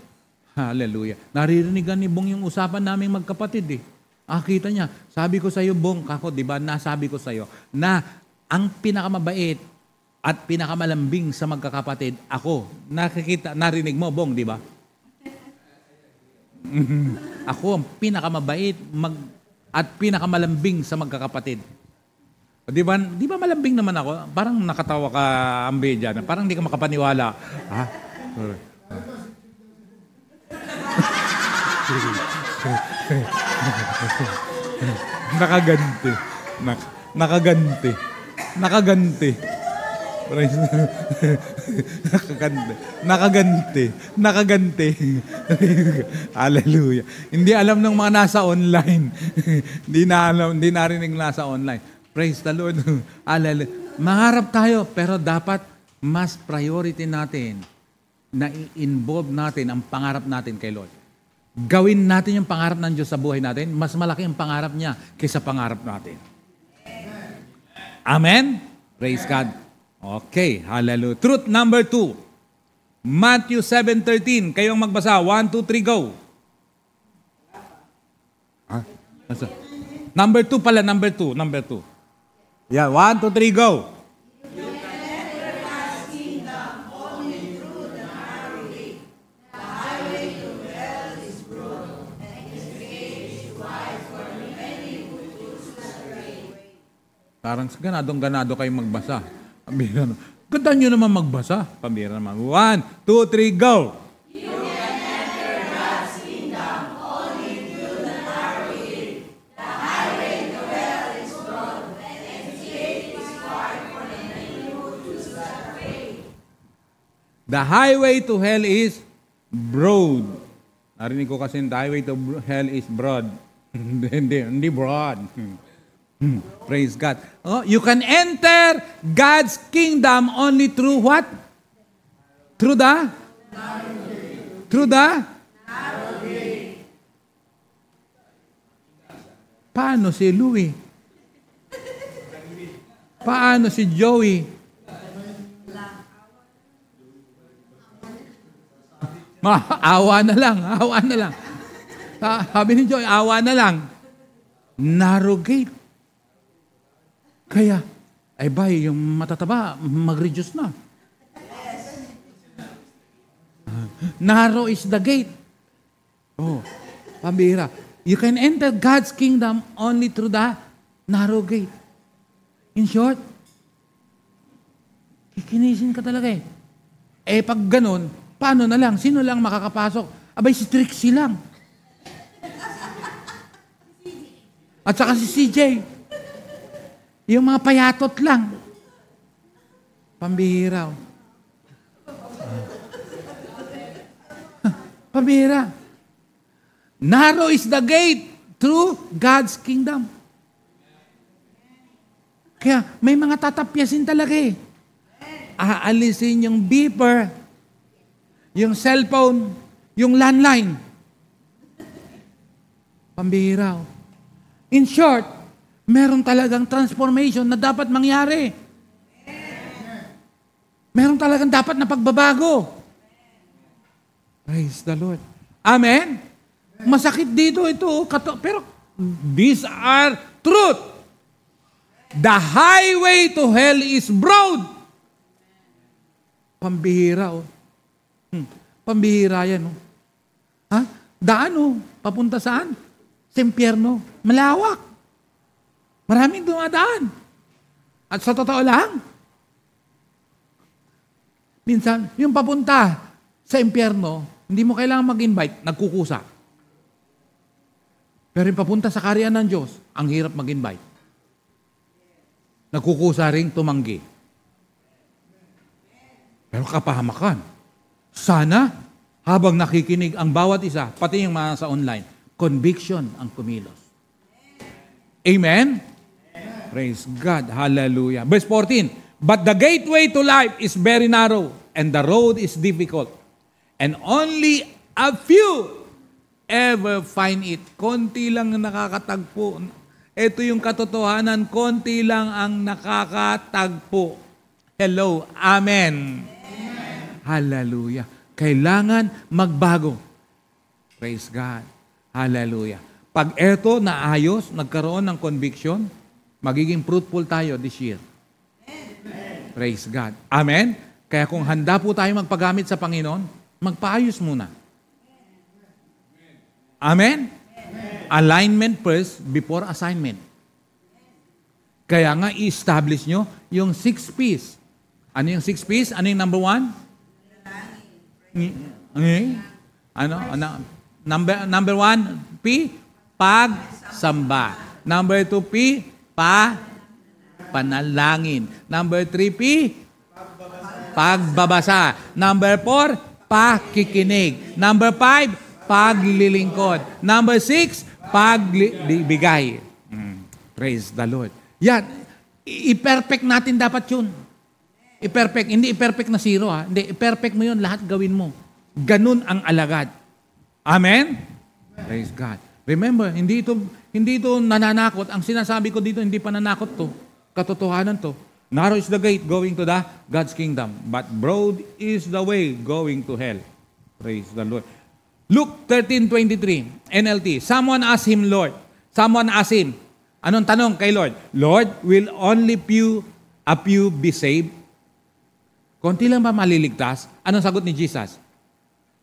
Hallelujah. Naririnigan ni Bong yung usapan naming magkapatid eh. Kita niya, sabi ko sa iyo, Bong, di ba, nasabi ko sa iyo, na ang pinakamabait at pinakamalambing sa magkakapatid, ako. Narinig mo, Bong, di ba? Ako ang pinakamabait at pinakamalambing sa magkakapatid. Di ba malambing naman ako? Parang nakatawa ka, Ambe, dyan. Parang hindi ka makapaniwala. Nakaganti. Nakaganti. Nakaganti. Hallelujah. Hindi alam ng mga nasa online. Hindi narinig nasa online. Praise the Lord. Hallelujah. Mangarap tayo, pero dapat mas priority natin na i-involve natin ang pangarap natin kay Lord. Gawin natin yung pangarap ng Diyos sa buhay natin, mas malaki ang pangarap niya kaysa pangarap natin. Amen? Praise God. Okay, hallelujah. Truth number 2. Matthew 7:13. Kayong magbasa. 1, 2, 3, go. Number 2 pala, number 2. Yeah, 1, 2, 3, go. Parang ganadong-ganado kayong magbasa. Pambira naman. Ganda nyo naman magbasa. Pambira naman. 1, 2, 3, go! You can enter God's kingdom only through the narrow gate. The highway to hell is broad, and its gate is wide for the many who choose that way. The highway to hell is broad. Narinig ko kasi the highway to hell is broad. Hindi broad. Praise God. Oh, you can enter God's kingdom only through what? Through the? Through the? Paano si Louie? Paano si Joey? Awa na lang, awa na lang. Sabi ni Joey, awa na lang. Narrow gate. Kaya, ay ba, yung matataba, mag-reduce na. Narrow is the gate. Oh, pambira. You can enter God's kingdom only through the narrow gate. In short, kikinisin ka talaga eh. Eh pag ganun, paano na lang? Sino lang makakapasok? Abay, si Trixie lang. At saka si CJ. Yung mga payatot lang. Pambihira. Pambihira. Narrow is the gate through God's kingdom. Kaya may mga tatapyasin talaga eh. Aalisin yung beeper, yung cellphone, yung landline. Pambihira. In short, meron talagang transformation na dapat mangyari. Meron talagang dapat na pagbabago. Praise the Lord. Amen? Masakit dito ito, pero these are truth. The highway to hell is broad. Pambihira, oh. Pambihira yan, oh. Ha? Daan, oh. Papunta saan? Sa impyerno. Malawak. Maraming dumadaan. At sa totoo lang, minsan, yung papunta sa impyerno, hindi mo kailangan mag-invite, nagkukusa. Pero yung papunta sa kaharian ng Diyos, ang hirap mag-invite. Nagkukusa ring tumanggi. Pero kapahamakan. Sana, habang nakikinig ang bawat isa, pati yung mga sa online, conviction ang kumilos. Amen? Praise God. Hallelujah. Verse 14, but the gateway to life is very narrow, and the road is difficult, and only a few ever find it. Konti lang ang nakakatagpo. Ito yung katotohanan, konti lang ang nakakatagpo. Hello. Amen. Hallelujah. Kailangan magbago. Praise God. Hallelujah. Pag eto naayos, nagkaroon ng conviction, magiging fruitful tayo this year. Praise God. Amen? Kaya kung handa po tayo magpagamit sa Panginoon, magpaayos muna. Amen? Alignment first before assignment. Kaya nga i-establish nyo yung 6 P's. Ano yung 6 P's? Ano yung number 1? Ano? Number 1, P, pagsamba. Number 2, P, panalangin. Number 3, P, pagbabasa. Number 4, pakikinig. Number 5, paglilingkod. Number 6, pagbigay. Praise the Lord. Yan. I-perfect natin dapat yun. I-perfect. Hindi i-perfect na 0 ha. Hindi, i-perfect mo yun. Lahat gawin mo. Ganun ang alagad. Amen? Praise God. Remember, hindi ito nananakot. Ang sinasabi ko dito, hindi pananakot to. Katotohanan to. Narrow is the gate going to the God's kingdom, but broad is the way going to hell. Praise the Lord. Luke 13:23, NLT. Someone asked him, Lord. Someone asked him, anong tanong kay Lord? Lord, will only a few be saved? Konti lang ba maliligtas? Anong sagot ni Jesus?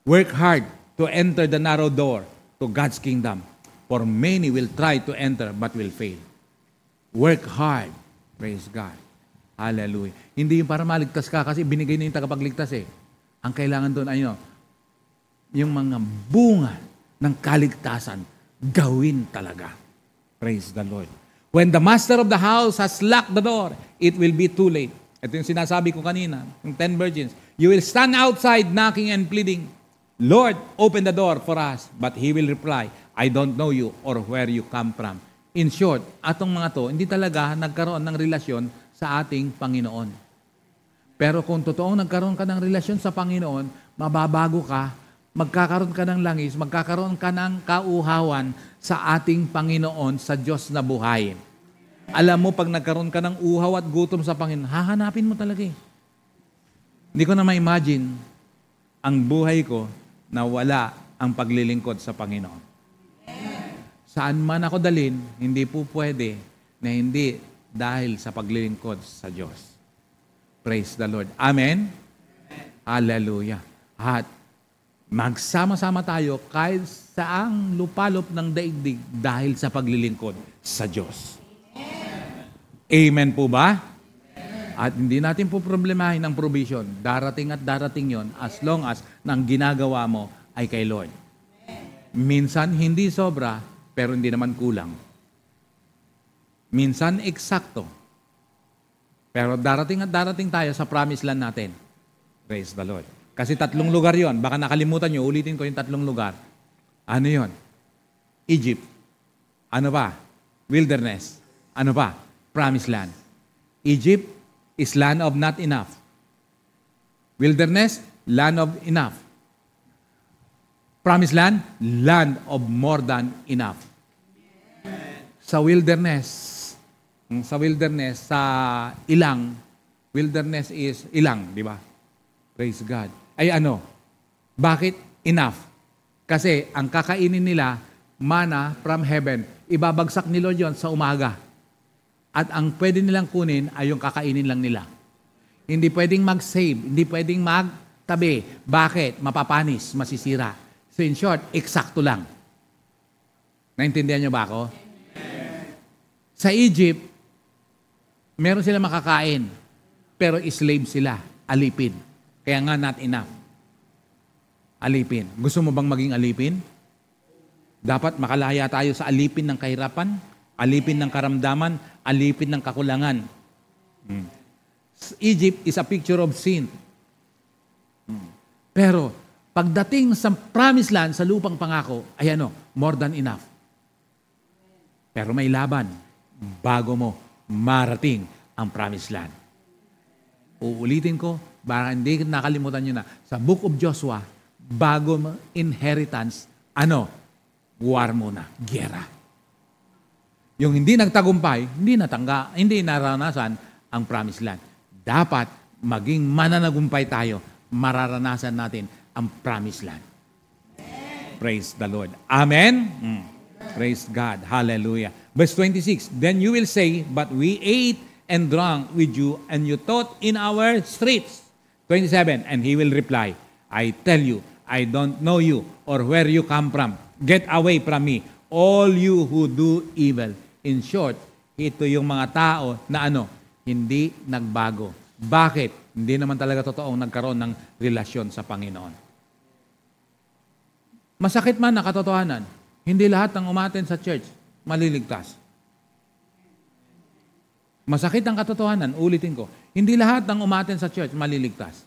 Work hard to enter the narrow door to God's kingdom. For many will try to enter but will fail. Work hard. Praise God. Hallelujah. Hindi yung para maligtas ka kasi binigay na yung tagapagligtas eh. Ang kailangan doon ay yung mga bunga ng kaligtasan gawin talaga. Praise the Lord. When the master of the house has locked the door, it will be too late. Ito yung sinasabi ko kanina, yung 10 virgins. You will stand outside knocking and pleading, Lord, open the door for us. But he will reply, I don't know you or where you come from. In short, atong mga to, hindi talaga nagkaroon ng relasyon sa ating Panginoon. Pero kung totoong nagkaroon ka ng relasyon sa Panginoon, mababago ka, magkakaroon ka ng langis, magkakaroon ka ng kauhawan sa ating Panginoon, sa Diyos na buhay. Alam mo, pag nagkaroon ka ng uhaw at gutom sa Panginoon, hahanapin mo talaga eh. Hindi ko na ma-imagine ang buhay ko na wala ang paglilingkod sa Panginoon. Saan man ako dalhin, hindi po pwede na hindi dahil sa paglilingkod sa Diyos. Praise the Lord. Amen? Hallelujah. At magsama-sama tayo kahit saang lupalop ng daigdig dahil sa paglilingkod sa Diyos. Amen po ba? At hindi natin po problemahin ang provision. Darating at darating yon as long as nang ginagawa mo ay kay Lord. Minsan hindi sobra, pero hindi naman kulang. Minsan eksakto. Pero darating at darating tayo sa promised land natin. Praise the Lord. Kasi 3 lugar yon. Baka nakalimutan nyo, ulitin ko yung 3 lugar. Ano yon? Egypt. Ano pa? Wilderness. Ano pa? Promised land. Egypt is land of not enough. Wilderness, land of enough. Promised land, land of more than enough. Sa wilderness, sa ilang, wilderness is ilang, di ba? Praise God. Ay ano? Bakit enough? Kasi ang kakainin nila, manna from heaven. Ibabagsak ni Lord yun sa umaga. At ang pwede nilang kunin ay yung kakainin lang nila. Hindi pwedeng mag-save, hindi pwedeng magtabi. Bakit? Mapapanis, masisira. So in short, eksakto lang. Naintindihan niyo ba ako? Sa Egypt, meron sila makakain, pero slave sila, alipin. Kaya nga not enough. Alipin. Gusto mo bang maging alipin? Dapat makalaya tayo sa alipin ng kahirapan, alipin ng karamdaman, alipin ng kakulangan. Egypt is a picture of sin. Pero, pagdating sa promised land, sa lupang pangako, ay ano, more than enough. Pero may laban bago mo marating ang promised land. Uulitin ko, baka hindi nakalimutan nyo na, sa Book of Joshua, bago inheritance, ano? War muna, giyera. Yung hindi nagtagumpay, hindi naranasan ang promised land. Dapat maging mananagumpay tayo, mararanasan natin ang promised land. Praise the Lord. Amen? Praise God. Hallelujah. Verse 26, then you will say, but we ate and drank with you, and you taught in our streets. 27, and he will reply, I tell you, I don't know you or where you come from. Get away from me, all you who do evil. In short, ito yung mga tao na hindi nagbago. Bakit? Hindi naman talaga totoong nagkaroon ng relasyon sa Panginoon. Masakit man na katotohanan, hindi lahat ng umaten sa church maliligtas. Masakit ang katotohanan, ulitin ko, hindi lahat ng umaten sa church maliligtas.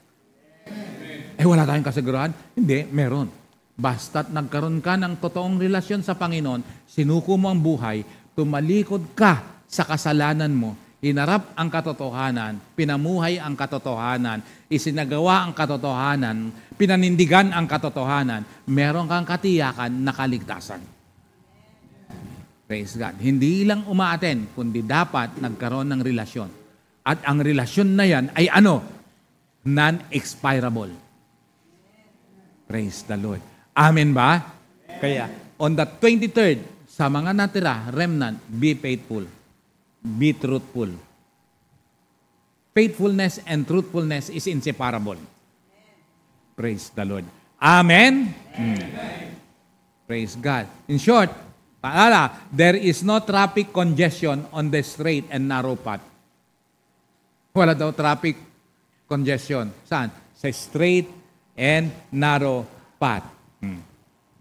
Wala tayong kasiguruhan? Hindi, meron. Basta't nagkaroon ka ng totoong relasyon sa Panginoon, sinuko mo ang buhay, tumalikod ka sa kasalanan mo, hinarap ang katotohanan, pinamuhay ang katotohanan, isinagawa ang katotohanan, pinanindigan ang katotohanan, meron kang katiyakan na kaligtasan. Praise God. Hindi lang umaaten, kundi dapat nagkaroon ng relasyon. At ang relasyon na yan ay non-expirable. Praise the Lord. Amen ba? Kaya, on the 23rd, sa mga natira, remnant, be faithful. Be truthful. Faithfulness and truthfulness is inseparable. Praise the Lord. Amen? Praise God. In short, paalala, there is no traffic congestion on the straight and narrow path. Wala daw traffic congestion. Saan? Sa straight and narrow path.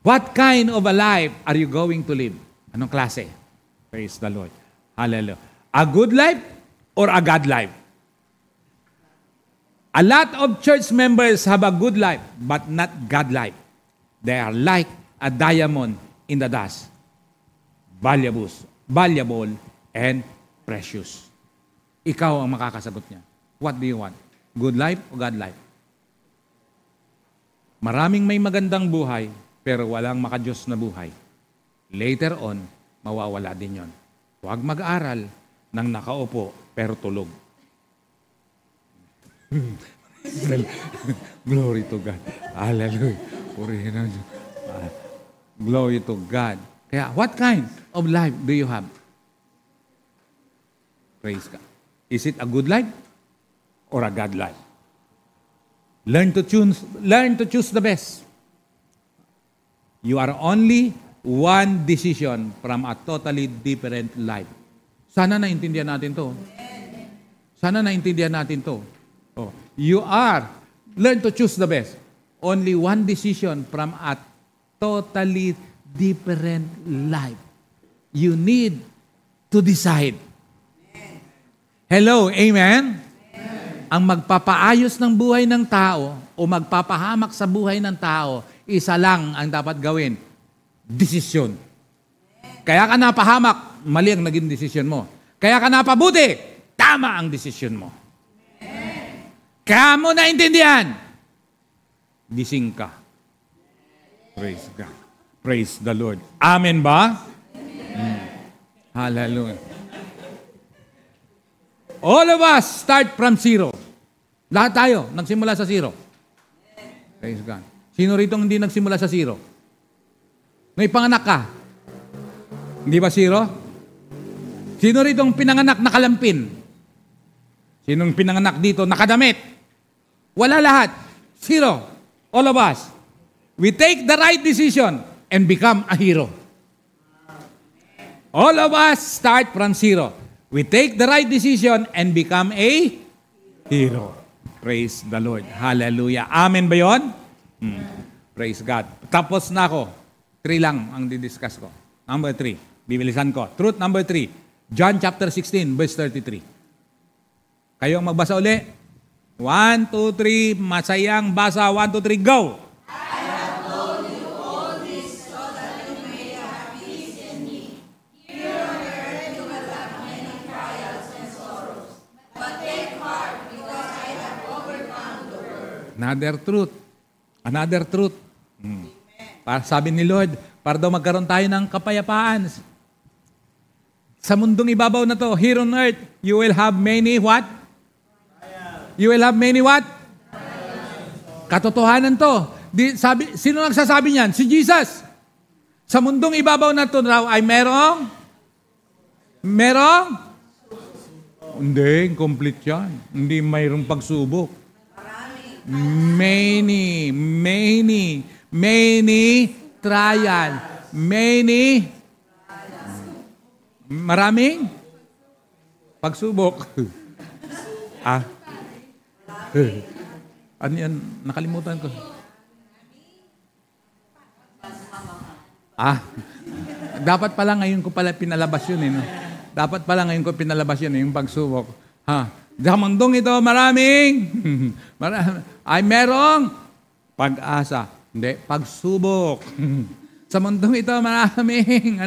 What kind of a life are you going to live? Anong klase? Praise the Lord. Hallelujah. A good life or a God life? A lot of church members have a good life, but not God life. They are like a diamond in the dust. Valuable valuable, and precious. Ikaw ang makakasagot niya. What do you want? Good life o God life? Maraming may magandang buhay, pero walang makadiyos na buhay. Later on, mawawala din yon. Huwag mag-aral ng nakaupo, pero tulog. Glory to God. Hallelujah. Purihin ang Diyos. Glory to God. Kaya, what kind of life do you have? Praise God. Is it a good life or a God life? Learn to choose the best. You are only one decision from a totally different life. Sana naintindihan natin to. Sana naintindihan natin to. Oh, learn to choose the best. Only one decision from a totally different life. You need to decide. Hello, amen? Ang magpapaayos ng buhay ng tao o magpapahamak sa buhay ng tao, isa lang ang dapat gawin. Desisyon. Kaya ka napahamak, mali ang naging desisyon mo. Kaya ka napabuti, tama ang desisyon mo. Kaya mo naintindihan, gising ka. Praise God. Praise the Lord. Amen ba? Hallelujah. All of us start from zero. Lahat tayo, nagsimula sa zero. Praise God. Sino rito hindi nagsimula sa zero? May panganak ka. Hindi ba zero? Sino rito pinanganak nakalampin? Sinong pinanganak dito nakadamit? Wala lahat. Zero. All of us. We take the right decision and become a hero. All of us start from zero. We take the right decision and become a hero. Praise the Lord. Hallelujah. Amen ba yun? Praise God. Tapos na ako. 3 lang ang didiscuss ko. Number 3. Bibilisan ko. Truth number 3. John chapter 16, verse 33. Kayo ang magbasa uli. 1, 2, 3. Masayang basa. 1, 2, 3. Go! Another truth. Another truth. Sabi ni Lord, para daw magkaroon tayo ng kapayapaan. Sa mundong ibabaw na to, here on earth, you will have many what? You will have many what? Katotohanan to. Sino nagsasabi niyan? Si Jesus. Sa mundong ibabaw na to raw ay merong? Hindi, complete yan. Hindi mayroong pagsubok. Many trial. Maraming pagsubok. Ano yan? Nakalimutan ko. Dapat pala ngayon ko pala pinalabas yun. No? Dapat pala ngayon ko pinalabas yun, yung pagsubok. Sa mundong ito, maraming ay merong pag-asa. Hindi, pagsubok. Sa mundong ito, maraming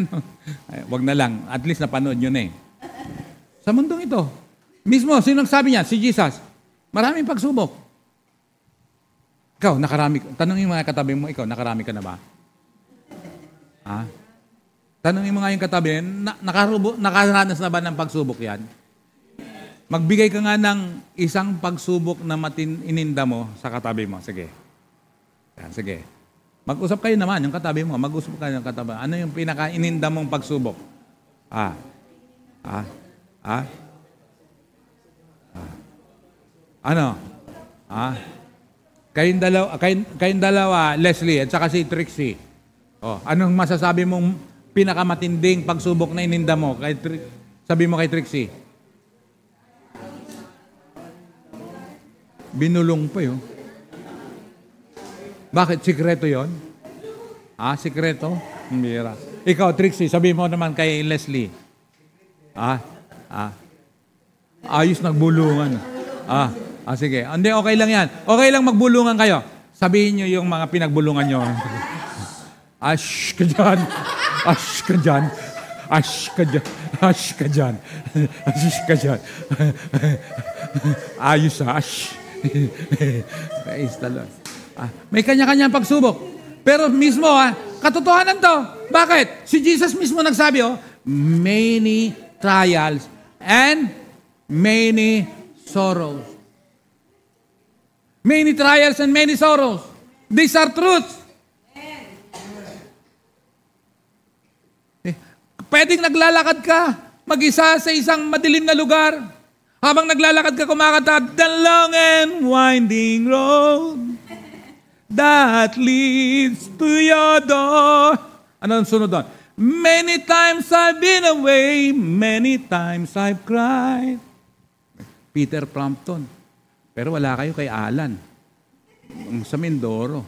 wag na lang. At least napanood nyo na eh. Sa mundong ito, mismo, sino nagsabi niya? Si Jesus. Maraming pagsubok. Ikaw, nakarami. Tanungin mga katabi mo, ikaw, nakarami ka na ba? Tanungin mo nga yung katabi, nakaranas na ba ng pagsubok yan? Magbigay ka nga ng isang pagsubok na ininda mo sa katabi mo. Sige. Yan, sige. Mag-usap kayo naman, yung katabi mo. Mag-usap kayo ng katabi. Ano yung pinaka-ininda mong pagsubok? Ano? Kayong dalawa, Leslie, at saka si Trixie. Anong masasabi mong pinakamatinding pagsubok na ininda mo? Sabi mo kay Trixie. Binulong pa yun. Bakit? Sikreto yon? Sikreto? Mira. Ikaw, Trixie, sabi mo naman kay Leslie. Ayos nagbulungan. Sige. Hindi, okay lang yan. Okay lang magbulungan kayo. Sabihin nyo yung mga pinagbulungan nyo. Shh ka dyan. Shh ka dyan. Ash ka dyan. Ash ka dyan. Ash ka dyan. Ayos ha, ash. Praise the Lord. May kanya-kanyang pagsubok. Pero mismo katotohanan to. Bakit? Si Jesus mismo nagsabi, many trials and many sorrows. Many trials and many sorrows. These are truths. Pwedeng naglalakad ka mag-isa sa isang madilim na lugar. Habang naglalakad ka kumakanta, the long and winding road that leads to your door. Ano ang sunod doon? Many times I've been away, many times I've cried. Peter Frampton. Pero wala kayo kay Alan. Sa Mindoro.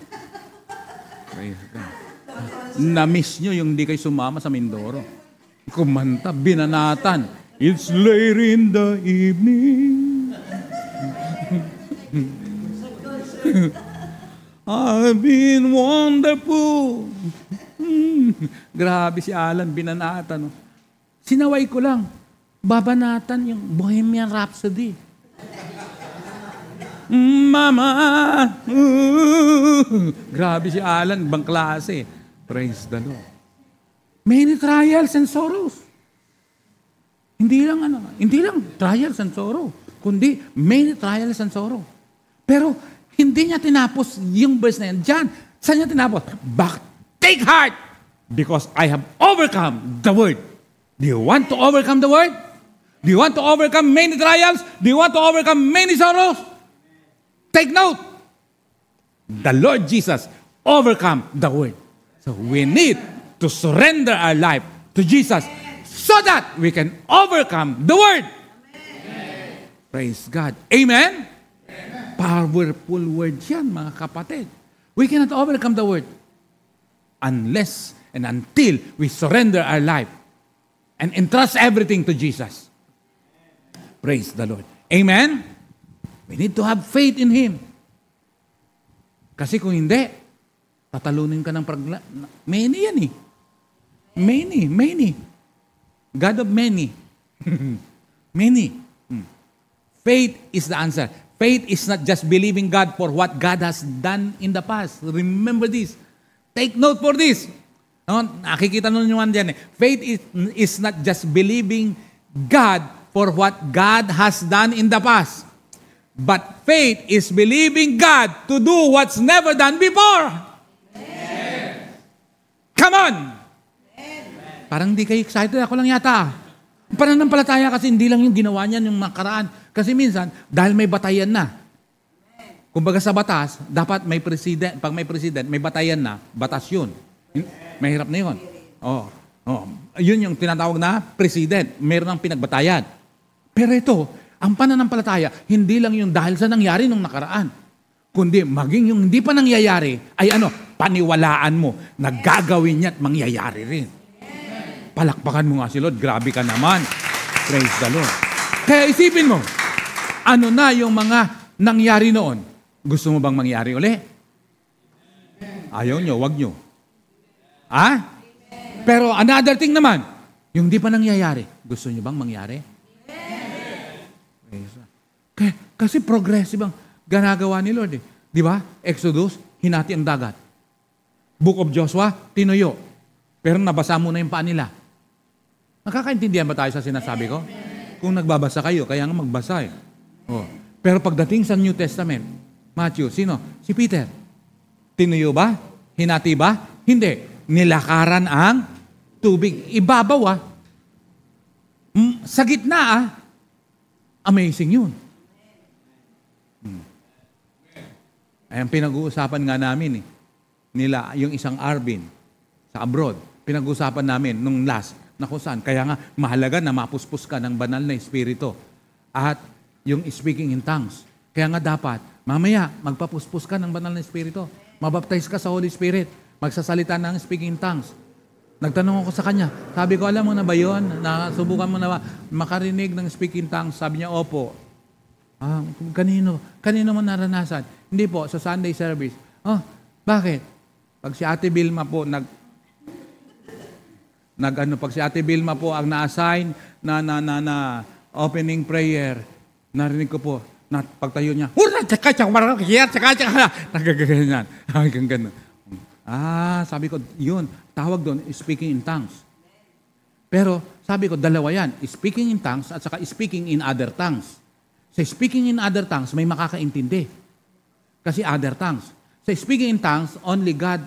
Na-miss nyo yung hindi kayo sumama sa Mindoro. Kumanta, binanatan. It's late in the evening. I've been wonderful. Grabe si Alan, binanatan. Sinaway ko lang. Babanatan yung Bohemian Rhapsody. Mama! Grabe si Alan, ibang klase. Praise the Lord. Many trials and sorrows. Hindi lang trials and sorrow, kundi many trials and sorrow. Pero hindi niya tinapos yung verse na yan. Diyan, saan niya tinapos? But take heart, because I have overcome the world. Do you want to overcome the world? Do you want to overcome many trials? Do you want to overcome many sorrows? Take note. The Lord Jesus overcome the world. So we need to surrender our life to Jesus so that we can overcome the world. Amen. Praise God. Amen? Amen? Powerful word yan, mga kapatid. We cannot overcome the world unless and until we surrender our life and entrust everything to Jesus. Praise the Lord. Amen? We need to have faith in Him. Kasi kung hindi, tatalunin ka ng many yan eh. Many. God of many. Many. Faith is the answer. Faith is not just believing God for what God has done in the past. Remember this. Take note for this. Nakikita nyo naman dyan eh. Faith is not just believing God for what God has done in the past. But faith is believing God to do what's never done before. Amen. Come on! Parang hindi kayo excited. Ako lang yata. Pananampalataya kasi hindi lang yung ginawa niyan yung nakaraan. Kasi minsan, dahil may batayan na. Kumbaga sa batas, dapat may president. Pag may president, may batayan na. Batas yun. Mahirap na yun. Yun yung tinatawag na president. Meron ng pinagbatayan. Pero ito, ang pananampalataya, hindi lang yung dahil sa nangyari nung nakaraan. Kundi maging yung hindi pa nangyayari, ay paniwalaan mo na gagawin niya at mangyayari rin. Palakpakan mo nga si Lord. Grabe ka naman. Praise the Lord. Kaya isipin mo, ano na yung mga nangyari noon? Gusto mo bang mangyari uli? Ayaw nyo, wag nyo. Pero another thing naman, yung di pa nangyayari, gusto nyo bang mangyari? Kasi progressive ang ginagawa ni Lord. Di ba? Exodus, hinati ang dagat. Book of Joshua, tinuyo. Pero nabasa mo na yung paa nila. Nakakaintindihan ba tayo sa sinasabi ko? Kung nagbabasa kayo, kaya nga magbasa eh. Pero pagdating sa New Testament, Matthew, sino? Si Peter. Tinuyo ba? Hinati ba? Hindi. Nilakaran ang tubig. Ibabaw Sa gitna amazing yun. Ay, ang pinag-uusapan nga namin nila, yung isang Arvin sa abroad, pinag-uusapan namin nung last, na kung saan. Kaya nga, mahalaga na mapuspos ka ng banal na espiritu. At yung speaking in tongues. Kaya nga dapat, mamaya, magpapuspos ka ng banal na espiritu. Mabaptize ka sa Holy Spirit. Magsasalita ng speaking in tongues. Nagtanong ako sa kanya. Sabi ko, alam mo na ba yun? Nasubukan mo na ba makarinig ng speaking in tongues? Sabi niya, opo. Kanino? Kanino mo naranasan? Hindi po, sa Sunday service. Bakit? Pag si Ate Vilma po Pag si Ate Vilma po ang na-assign na opening prayer, narinig ko po, na pagtayo niya, nagagaganyan. Hanggang ganun. Sabi ko, yun, tawag doon, speaking in tongues. Pero sabi ko, dalawa yan, speaking in tongues at saka speaking in other tongues. Sa speaking in other tongues, may makakaintindi. Kasi other tongues. Sa speaking in tongues, only God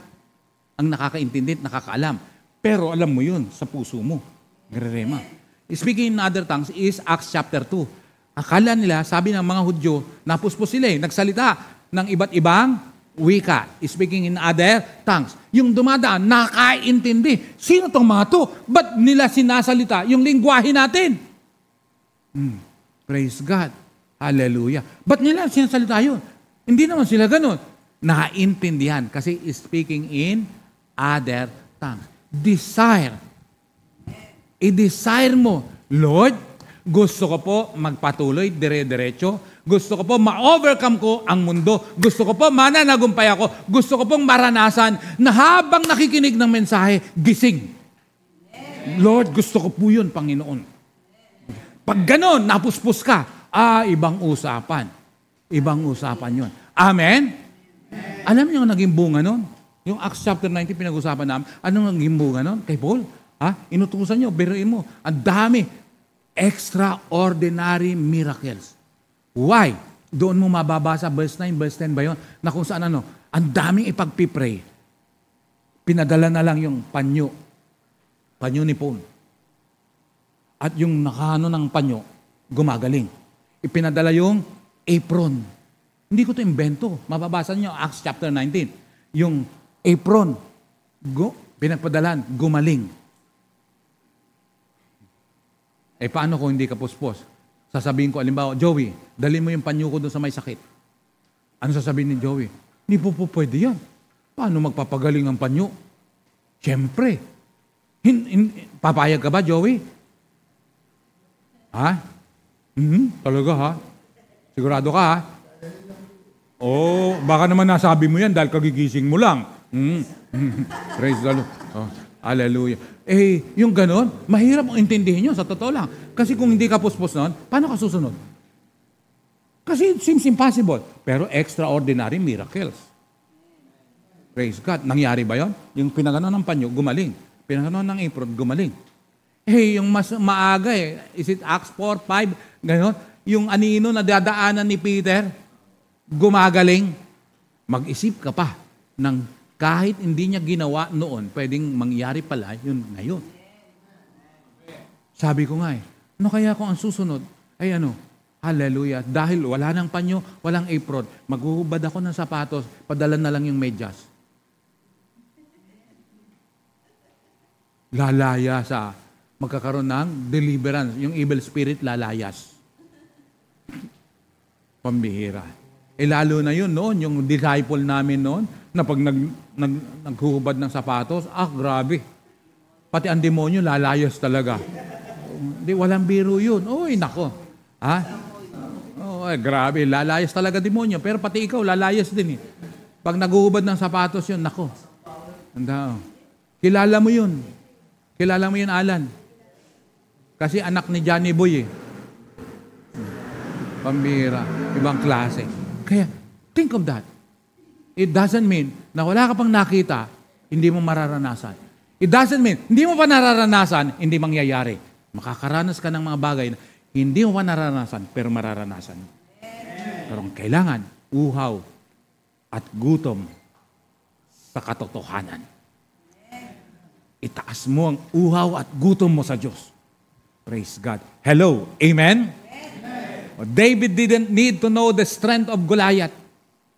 ang nakakaintindi at nakakaalam. Pero alam mo yun, sa puso mo. Nagre-rema. Speaking in other tongues is Acts chapter 2. Akala nila, sabi ng mga Hudyo, napuspos sila nagsalita ng iba't ibang wika. Speaking in other tongues. Yung dumadaan, nakaintindi. Sino tong mga to? Ba't nila sinasalita yung lingwahe natin? Praise God. Hallelujah. Ba't nila sinasalita yun? Hindi naman sila ganun. Nakaintindihan kasi speaking in other tongues. Desire. I-desire mo, Lord, gusto ko po magpatuloy, dire-diretso. Gusto ko po ma-overcome ko ang mundo. Gusto ko po mananagumpay ako. Gusto ko pong maranasan na habang nakikinig ng mensahe, gising. Lord, gusto ko po yun, Panginoon. Pag ganon, napuspos ka, ibang usapan. Ibang usapan yun. Amen? Alam niyo ang naging bunga nun? Yung Acts chapter 19, pinag-usapan namin, anong naging bunga nun? Kay Paul? Inutusan niyo, biruin mo. Ang dami. Extraordinary miracles. Why? Doon mo mababasa, verse 9, verse 10 ba yun? Na kung saan ang daming ipagpipray. Pinadala na lang yung panyo ni Paul. At yung nakano ng panyo, gumagaling. Ipinadala yung apron. Hindi ko ito invento. Mababasa niyo Acts chapter 19. Yung apron, pinagpadalan, gumaling. Paano kung hindi ka puspos? Sasabihin ko, alimbawa, Joey, dali mo yung panyo ko doon sa may sakit. Ano sasabihin ni Joey? Hindi po pwede yan. Paano magpapagaling ang panyo? Siyempre. Papayag ka ba, Joey? Talaga ha? Sigurado ka ha? Baka naman nasabi mo yan dahil kagigising mo lang. Praise the Lord. Hallelujah. Yung ganon, mahirap mong intindihin yun, sa totoo lang. Kasi kung hindi ka puspos nun, paano ka susunod? Kasi it seems impossible. Pero extraordinary miracles. Praise God. Nangyari ba yon? Yung pinagano ng panyo, gumaling. Pinagano ng apron, gumaling. Yung mas maaga is it Acts 4, 5, ganon? Yung anino na dadaanan ni Peter, gumagaling. Mag-isip ka pa ng kahit hindi niya ginawa noon, pwedeng mangyari pala yun ngayon. Sabi ko nga ano kaya kung ang susunod ay hallelujah, dahil wala nang panyo, walang apron, maghuhubad ako ng sapatos, padala na lang yung medyas. Lalaya sa magkakaroon ng deliverance, yung evil spirit lalayas. Pambihira. Lalo na yun noon, yung disciple namin noon, na pag naghuhubad ng sapatos, grabe. Pati ang demonyo, lalayas talaga. Walang biro yun. Nako. Grabe, lalayas talaga demonyo. Pero pati ikaw, lalayas din Pag naghuhubad ng sapatos yun, nako. Kilala mo yun. Kilala mo yun, Alan. Kasi anak ni Johnny Boy Pambira. Ibang klase. Kaya, think of that. It doesn't mean na wala ka pang nakita, hindi mo mararanasan. It doesn't mean, hindi mo pa nararanasan, hindi mangyayari. Makakaranas ka ng mga bagay na hindi mo pa nararanasan, pero mararanasan. Pero kailangan, uhaw at gutom sa katotohanan. Itaas mo ang uhaw at gutom mo sa Diyos. Praise God. Hello. Amen? David didn't need to know the strength of Goliath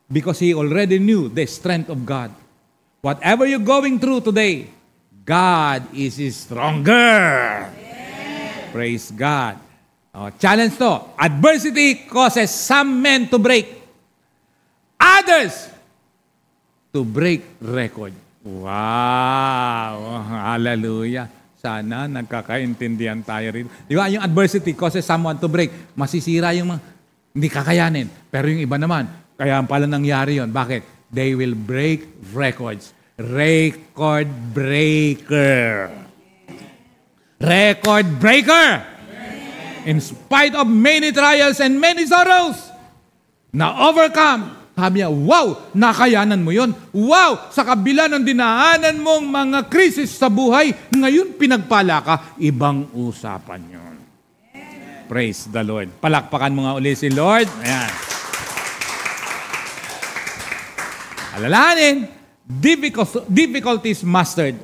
because he already knew the strength of God. Whatever you're going through today, God is stronger. Praise God. Challenge to. Adversity causes some men to break. Others to break record. Wow! Hallelujah. Sana nagkakaintindihan tayo rin. Di ba, yung adversity causes someone to break. Masisira yung hindi kakayanin. Pero yung iba naman, kaya pala nangyari yon. Bakit? They will break records. Record breaker. record breaker. In spite of many trials and many sorrows, na-overcome. Sabi niya, wow, nakayanan mo yon. Wow, sa kabila ng dinaanan mong mga krisis sa buhay, ngayon pinagpala ka, ibang usapan yon. Praise the Lord. Palakpakan mo nga uli si Lord. Ayan. Alalahanin, difficulties mastered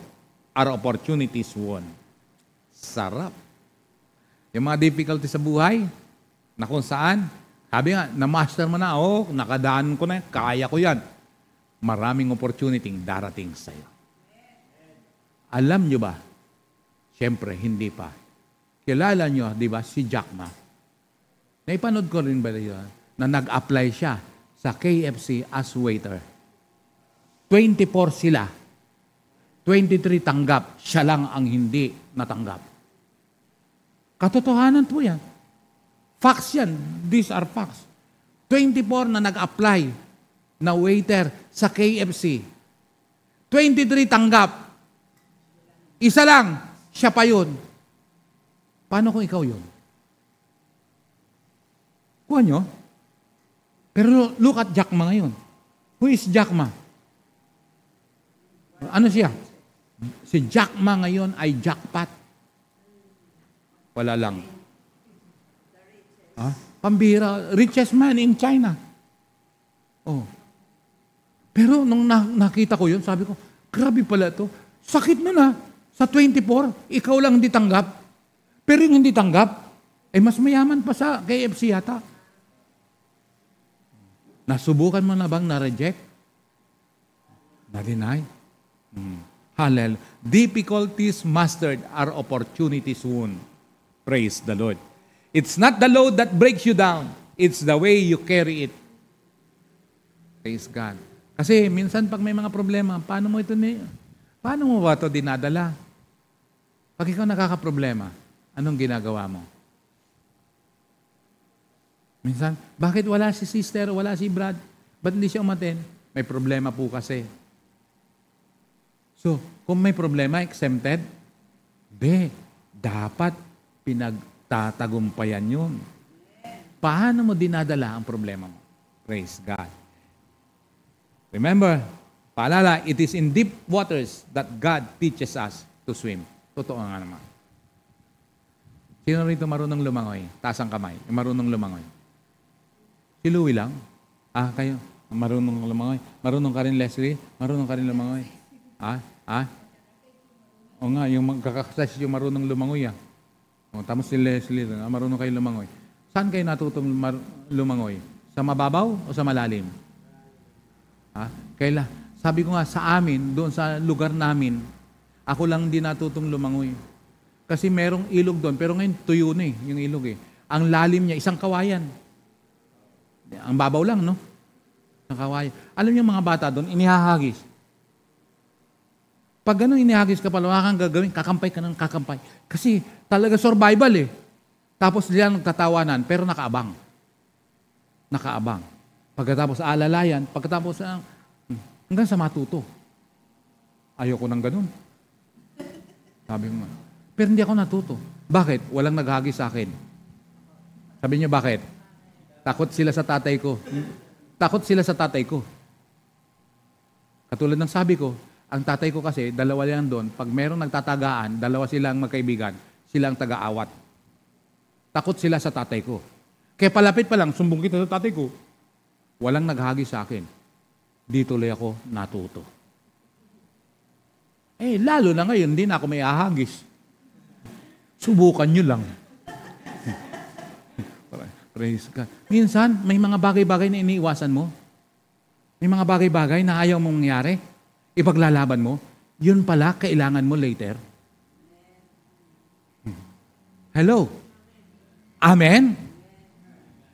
are opportunities won. Sarap. Yung mga difficulties sa buhay, na kung saan, sabi nga, na-master mo na, nakadaan ko na, kaya ko yan. Maraming opportunity darating sa'yo. Alam nyo ba? Siyempre, hindi pa. Kilala nyo, di ba, si Jack Ma. Naipanood ko rin ba yun, na nag-apply siya sa KFC as waiter. 24 sila. 23 tanggap. Siya lang ang hindi natanggap. Katotohanan po yan. Facts yan. These are facts. 24 na nag-apply na waiter sa KFC. 23 tanggap. Isa lang, siya pa yun. Paano kung ikaw yun? Kuha nyo? Pero look at Jack Ma ngayon. Who is Jack Ma? Ano siya? Si Jack Ma ngayon ay jackpot. Wala lang. Pambira, richest man in China. Oh. Pero nung nakita ko yun, sabi ko, grabe pala to. Sakit mo na. Sa 24, ikaw lang hindi tanggap. Pero yung hindi tanggap, mas mayaman pa sa KFC yata. Nasubukan mo na bang na-reject? Na-deny? Hallelujah. Difficulties mastered are opportunities won. Praise the Lord. It's not the load that breaks you down. It's the way you carry it. Praise God. Kasi minsan pag may mga problema, paano mo ba ito dinadala? Pag ikaw nakakaproblema, anong ginagawa mo? Minsan, bakit wala si sister, wala si Brad? Ba't hindi siya umaten? May problema po kasi. So, kung may problema, exempted? Dapat pinagtatagumpayan yun. Paano mo dinadala ang problema mo? Praise God. Remember, paalala, it is in deep waters that God teaches us to swim. Totoo nga naman. Sino rito marunong lumangoy? Taas ang kamay. Marunong lumangoy. Si Louie lang? Kayo. Marunong lumangoy. Marunong ka rin, Leslie? Marunong ka rin lumangoy? O nga, yung magkakasas yung marunong lumangoy. Tapos si Leslie, marunong kayo lumangoy. Saan kayo natutong lumangoy? Sa mababaw o sa malalim? Sabi ko nga, sa amin, doon sa lugar namin, ako lang din natutong lumangoy. Kasi merong ilog doon, pero ngayon tuyo na yung ilog . Ang lalim niya, isang kawayan. Ang babaw lang, no? Isang kawayan. Alam niyo mga bata doon, inihahagis. Pag gano'n inihagis ka pala, wala kang gagawin, kakampay ka ng kakampay. Kasi talaga survival . Tapos diyan nagtatawanan, pero nakaabang. Nakaabang. Pagkatapos alalayan, pagkatapos hanggang sa matuto. Ayoko nang ganun. Sabi mo, pero hindi ako natuto. Bakit? Walang naghagis sa akin. Sabi niyo, bakit? Takot sila sa tatay ko. Takot sila sa tatay ko. Katulad ng sabi ko, ang tatay ko kasi, dalawa yan doon. Pag merong nagtatagaan, dalawa silang magkaibigan, silang taga-awat. Takot sila sa tatay ko. Kaya palapit pa lang, sumbong kita sa tatay ko. Walang naghagis sa akin. Di tuloy ako natuto. Lalo na ngayon, hindi na ako may ahagis. Subukan nyo lang. Praise God. Minsan, may mga bagay-bagay na iniiwasan mo. May mga bagay-bagay na ayaw mong mangyari. Ipaglalaban mo. Yun pala, kailangan mo later. Hello? Amen?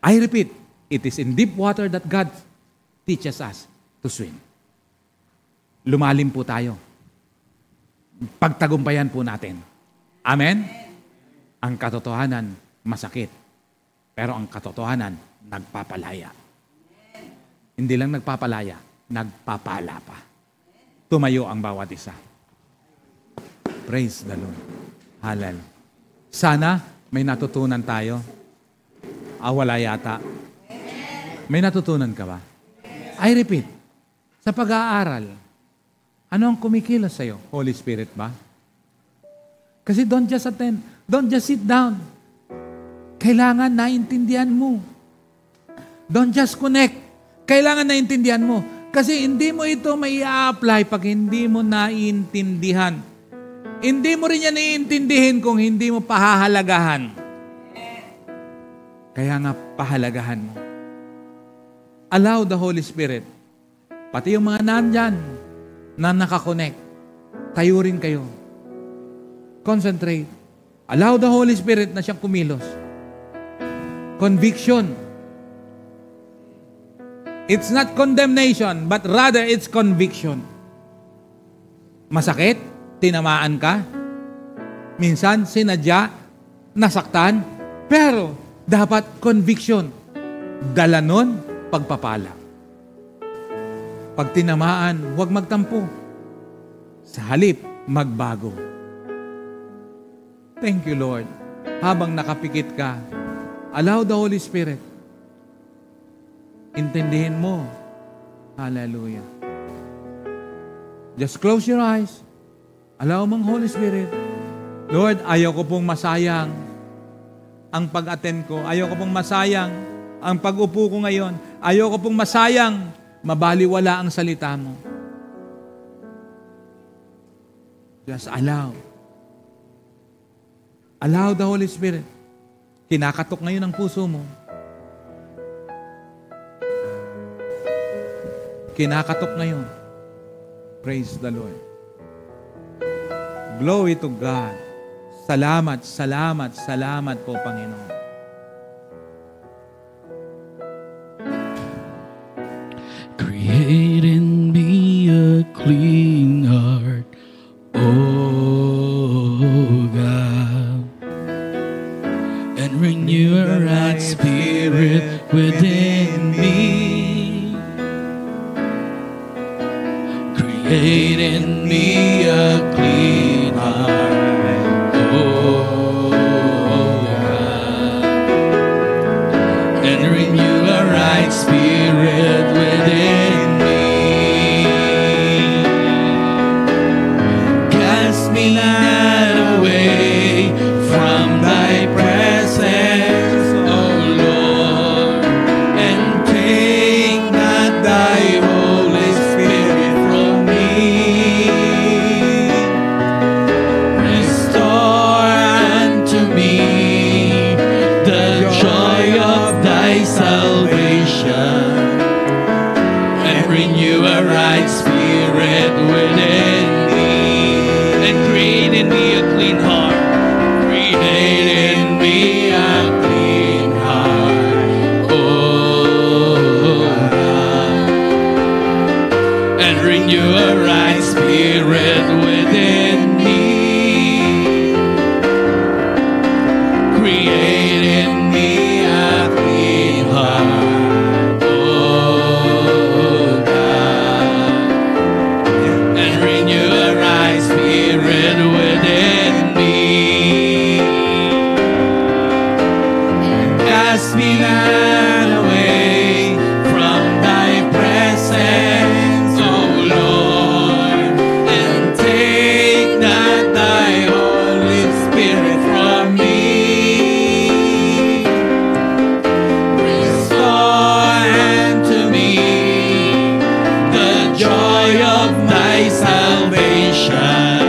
I repeat, it is in deep water that God teaches us to swim. Lumalim po tayo. Pagtagumpayan po natin. Amen? Ang katotohanan, masakit. Pero ang katotohanan, nagpapalaya. Hindi lang nagpapalaya, nagpapala pa. Tumayo ang bawat isa. Praise the Lord. Hallelujah. Sana may natutunan tayo. Wala yata. May natutunan ka ba? I repeat, sa pag-aaral, ano ang kumikilos sa'yo? Holy Spirit ba? Kasi don't just attend. Don't just sit down. Kailangan naintindihan mo. Don't just connect. Kailangan naintindihan mo. Kasi hindi mo ito may apply pag hindi mo naiintindihan. Hindi mo rin yan naiintindihin kung hindi mo pahahalagahan. Kaya nga, pahalagahan mo. Allow the Holy Spirit, pati yung mga nandyan na nakakonect, tayo rin kayo. Concentrate. Allow the Holy Spirit na siyang kumilos. Conviction. It's not condemnation, but rather it's conviction. Masakit? Tinamaan ka? Minsan, sinadya, nasaktan, pero dapat conviction. Dala nun, pagpapala. Pag tinamaan, huwag magtampo. Sa halip, magbago. Thank you, Lord. Habang nakapikit ka, allow the Holy Spirit. Intindihin mo. Hallelujah. Just close your eyes. Allow mong Holy Spirit. Lord, ayaw ko pong masayang ang pag-attend ko. Ayaw ko pong masayang ang pag-upo ko ngayon. Ayaw ko pong masayang mabaliwala ang salita mo. Just allow. Allow the Holy Spirit. Kinakatok ngayon ang puso mo. Kinakatok ngayon. Praise the Lord. Glory to God. Salamat, salamat, salamat po, Panginoon. Create in me a clean heart, oh God, and renew a right spirit within me. Create in me a clean heart, oh God, and renew a right spirit within me. Cast me not away from thy presence, O Lord, and take not thy Holy Spirit from me. Restore unto me the joy of thy salvation, and renew a right spirit within me. And create in me a clean heart. Create in me a clean heart, oh God, and renew a right spirit within me. Create in me a clean heart, oh God, and renew a right spirit within me. Cast me not away from thy presence, O Lord, and take not thy Holy Spirit from me. Restore unto me the joy of thy salvation,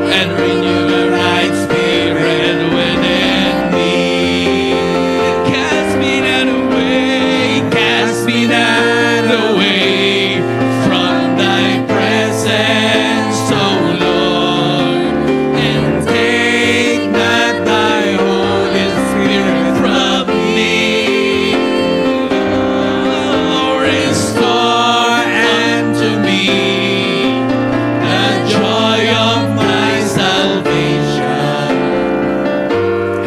and renew a right spirit within me. Cast me not away from thy presence, O Lord, and take not thy Holy Spirit from me. Restore unto me the joy of my salvation,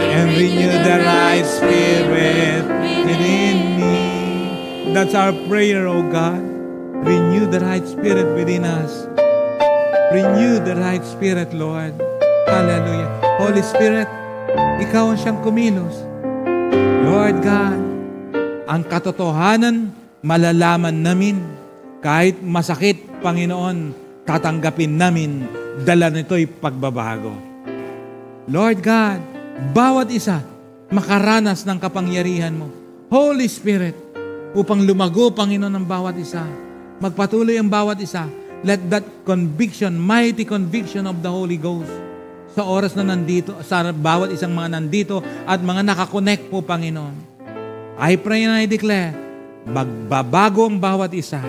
And renew the right spirit within me. That's our prayer, O God. Renew the right spirit within us. Renew the right spirit, Lord. Hallelujah. Holy Spirit, ikaw ang siyang kumilos. Lord God, ang katotohanan malalaman namin. Kahit masakit, Panginoon, tatanggapin namin. Dala nito'y pagbabago. Lord God, bawat isa makaranas ng kapangyarihan mo. Holy Spirit, upang lumago, Panginoon, ang bawat isa. Magpatuloy ang bawat isa. Let that conviction, mighty conviction of the Holy Ghost, sa oras na nandito, sa bawat isang mga nandito at mga nakakonect po, Panginoon. I pray and I declare, magbabago ang bawat isa.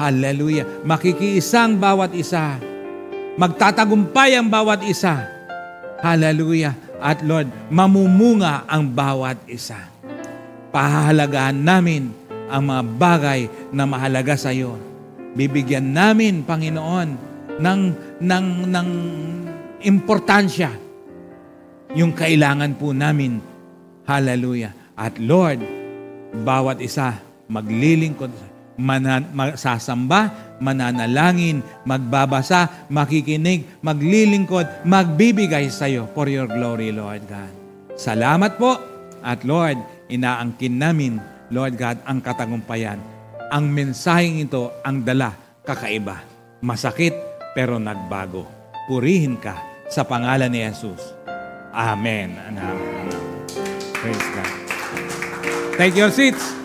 Hallelujah. Makikiisa ang bawat isa. Magtatagumpay ang bawat isa. Hallelujah. At Lord, mamumunga ang bawat isa. Pahahalagahan namin ang mga bagay na mahalaga sa iyo. Bibigyan namin, Panginoon, ng importansya yung kailangan po namin. Hallelujah. At Lord, bawat isa maglilingkod, sasamba, mananalangin, magbabasa, makikinig, maglilingkod, magbibigay sa iyo for your glory, Lord God. Salamat po. At Lord, inaangkin namin, Lord God, ang katagumpayan. Ang mensaheng ito ang dala, kakaiba. Masakit, pero nagbago. Purihin ka sa pangalan ni Jesus. Amen. Praise God. Take your seats.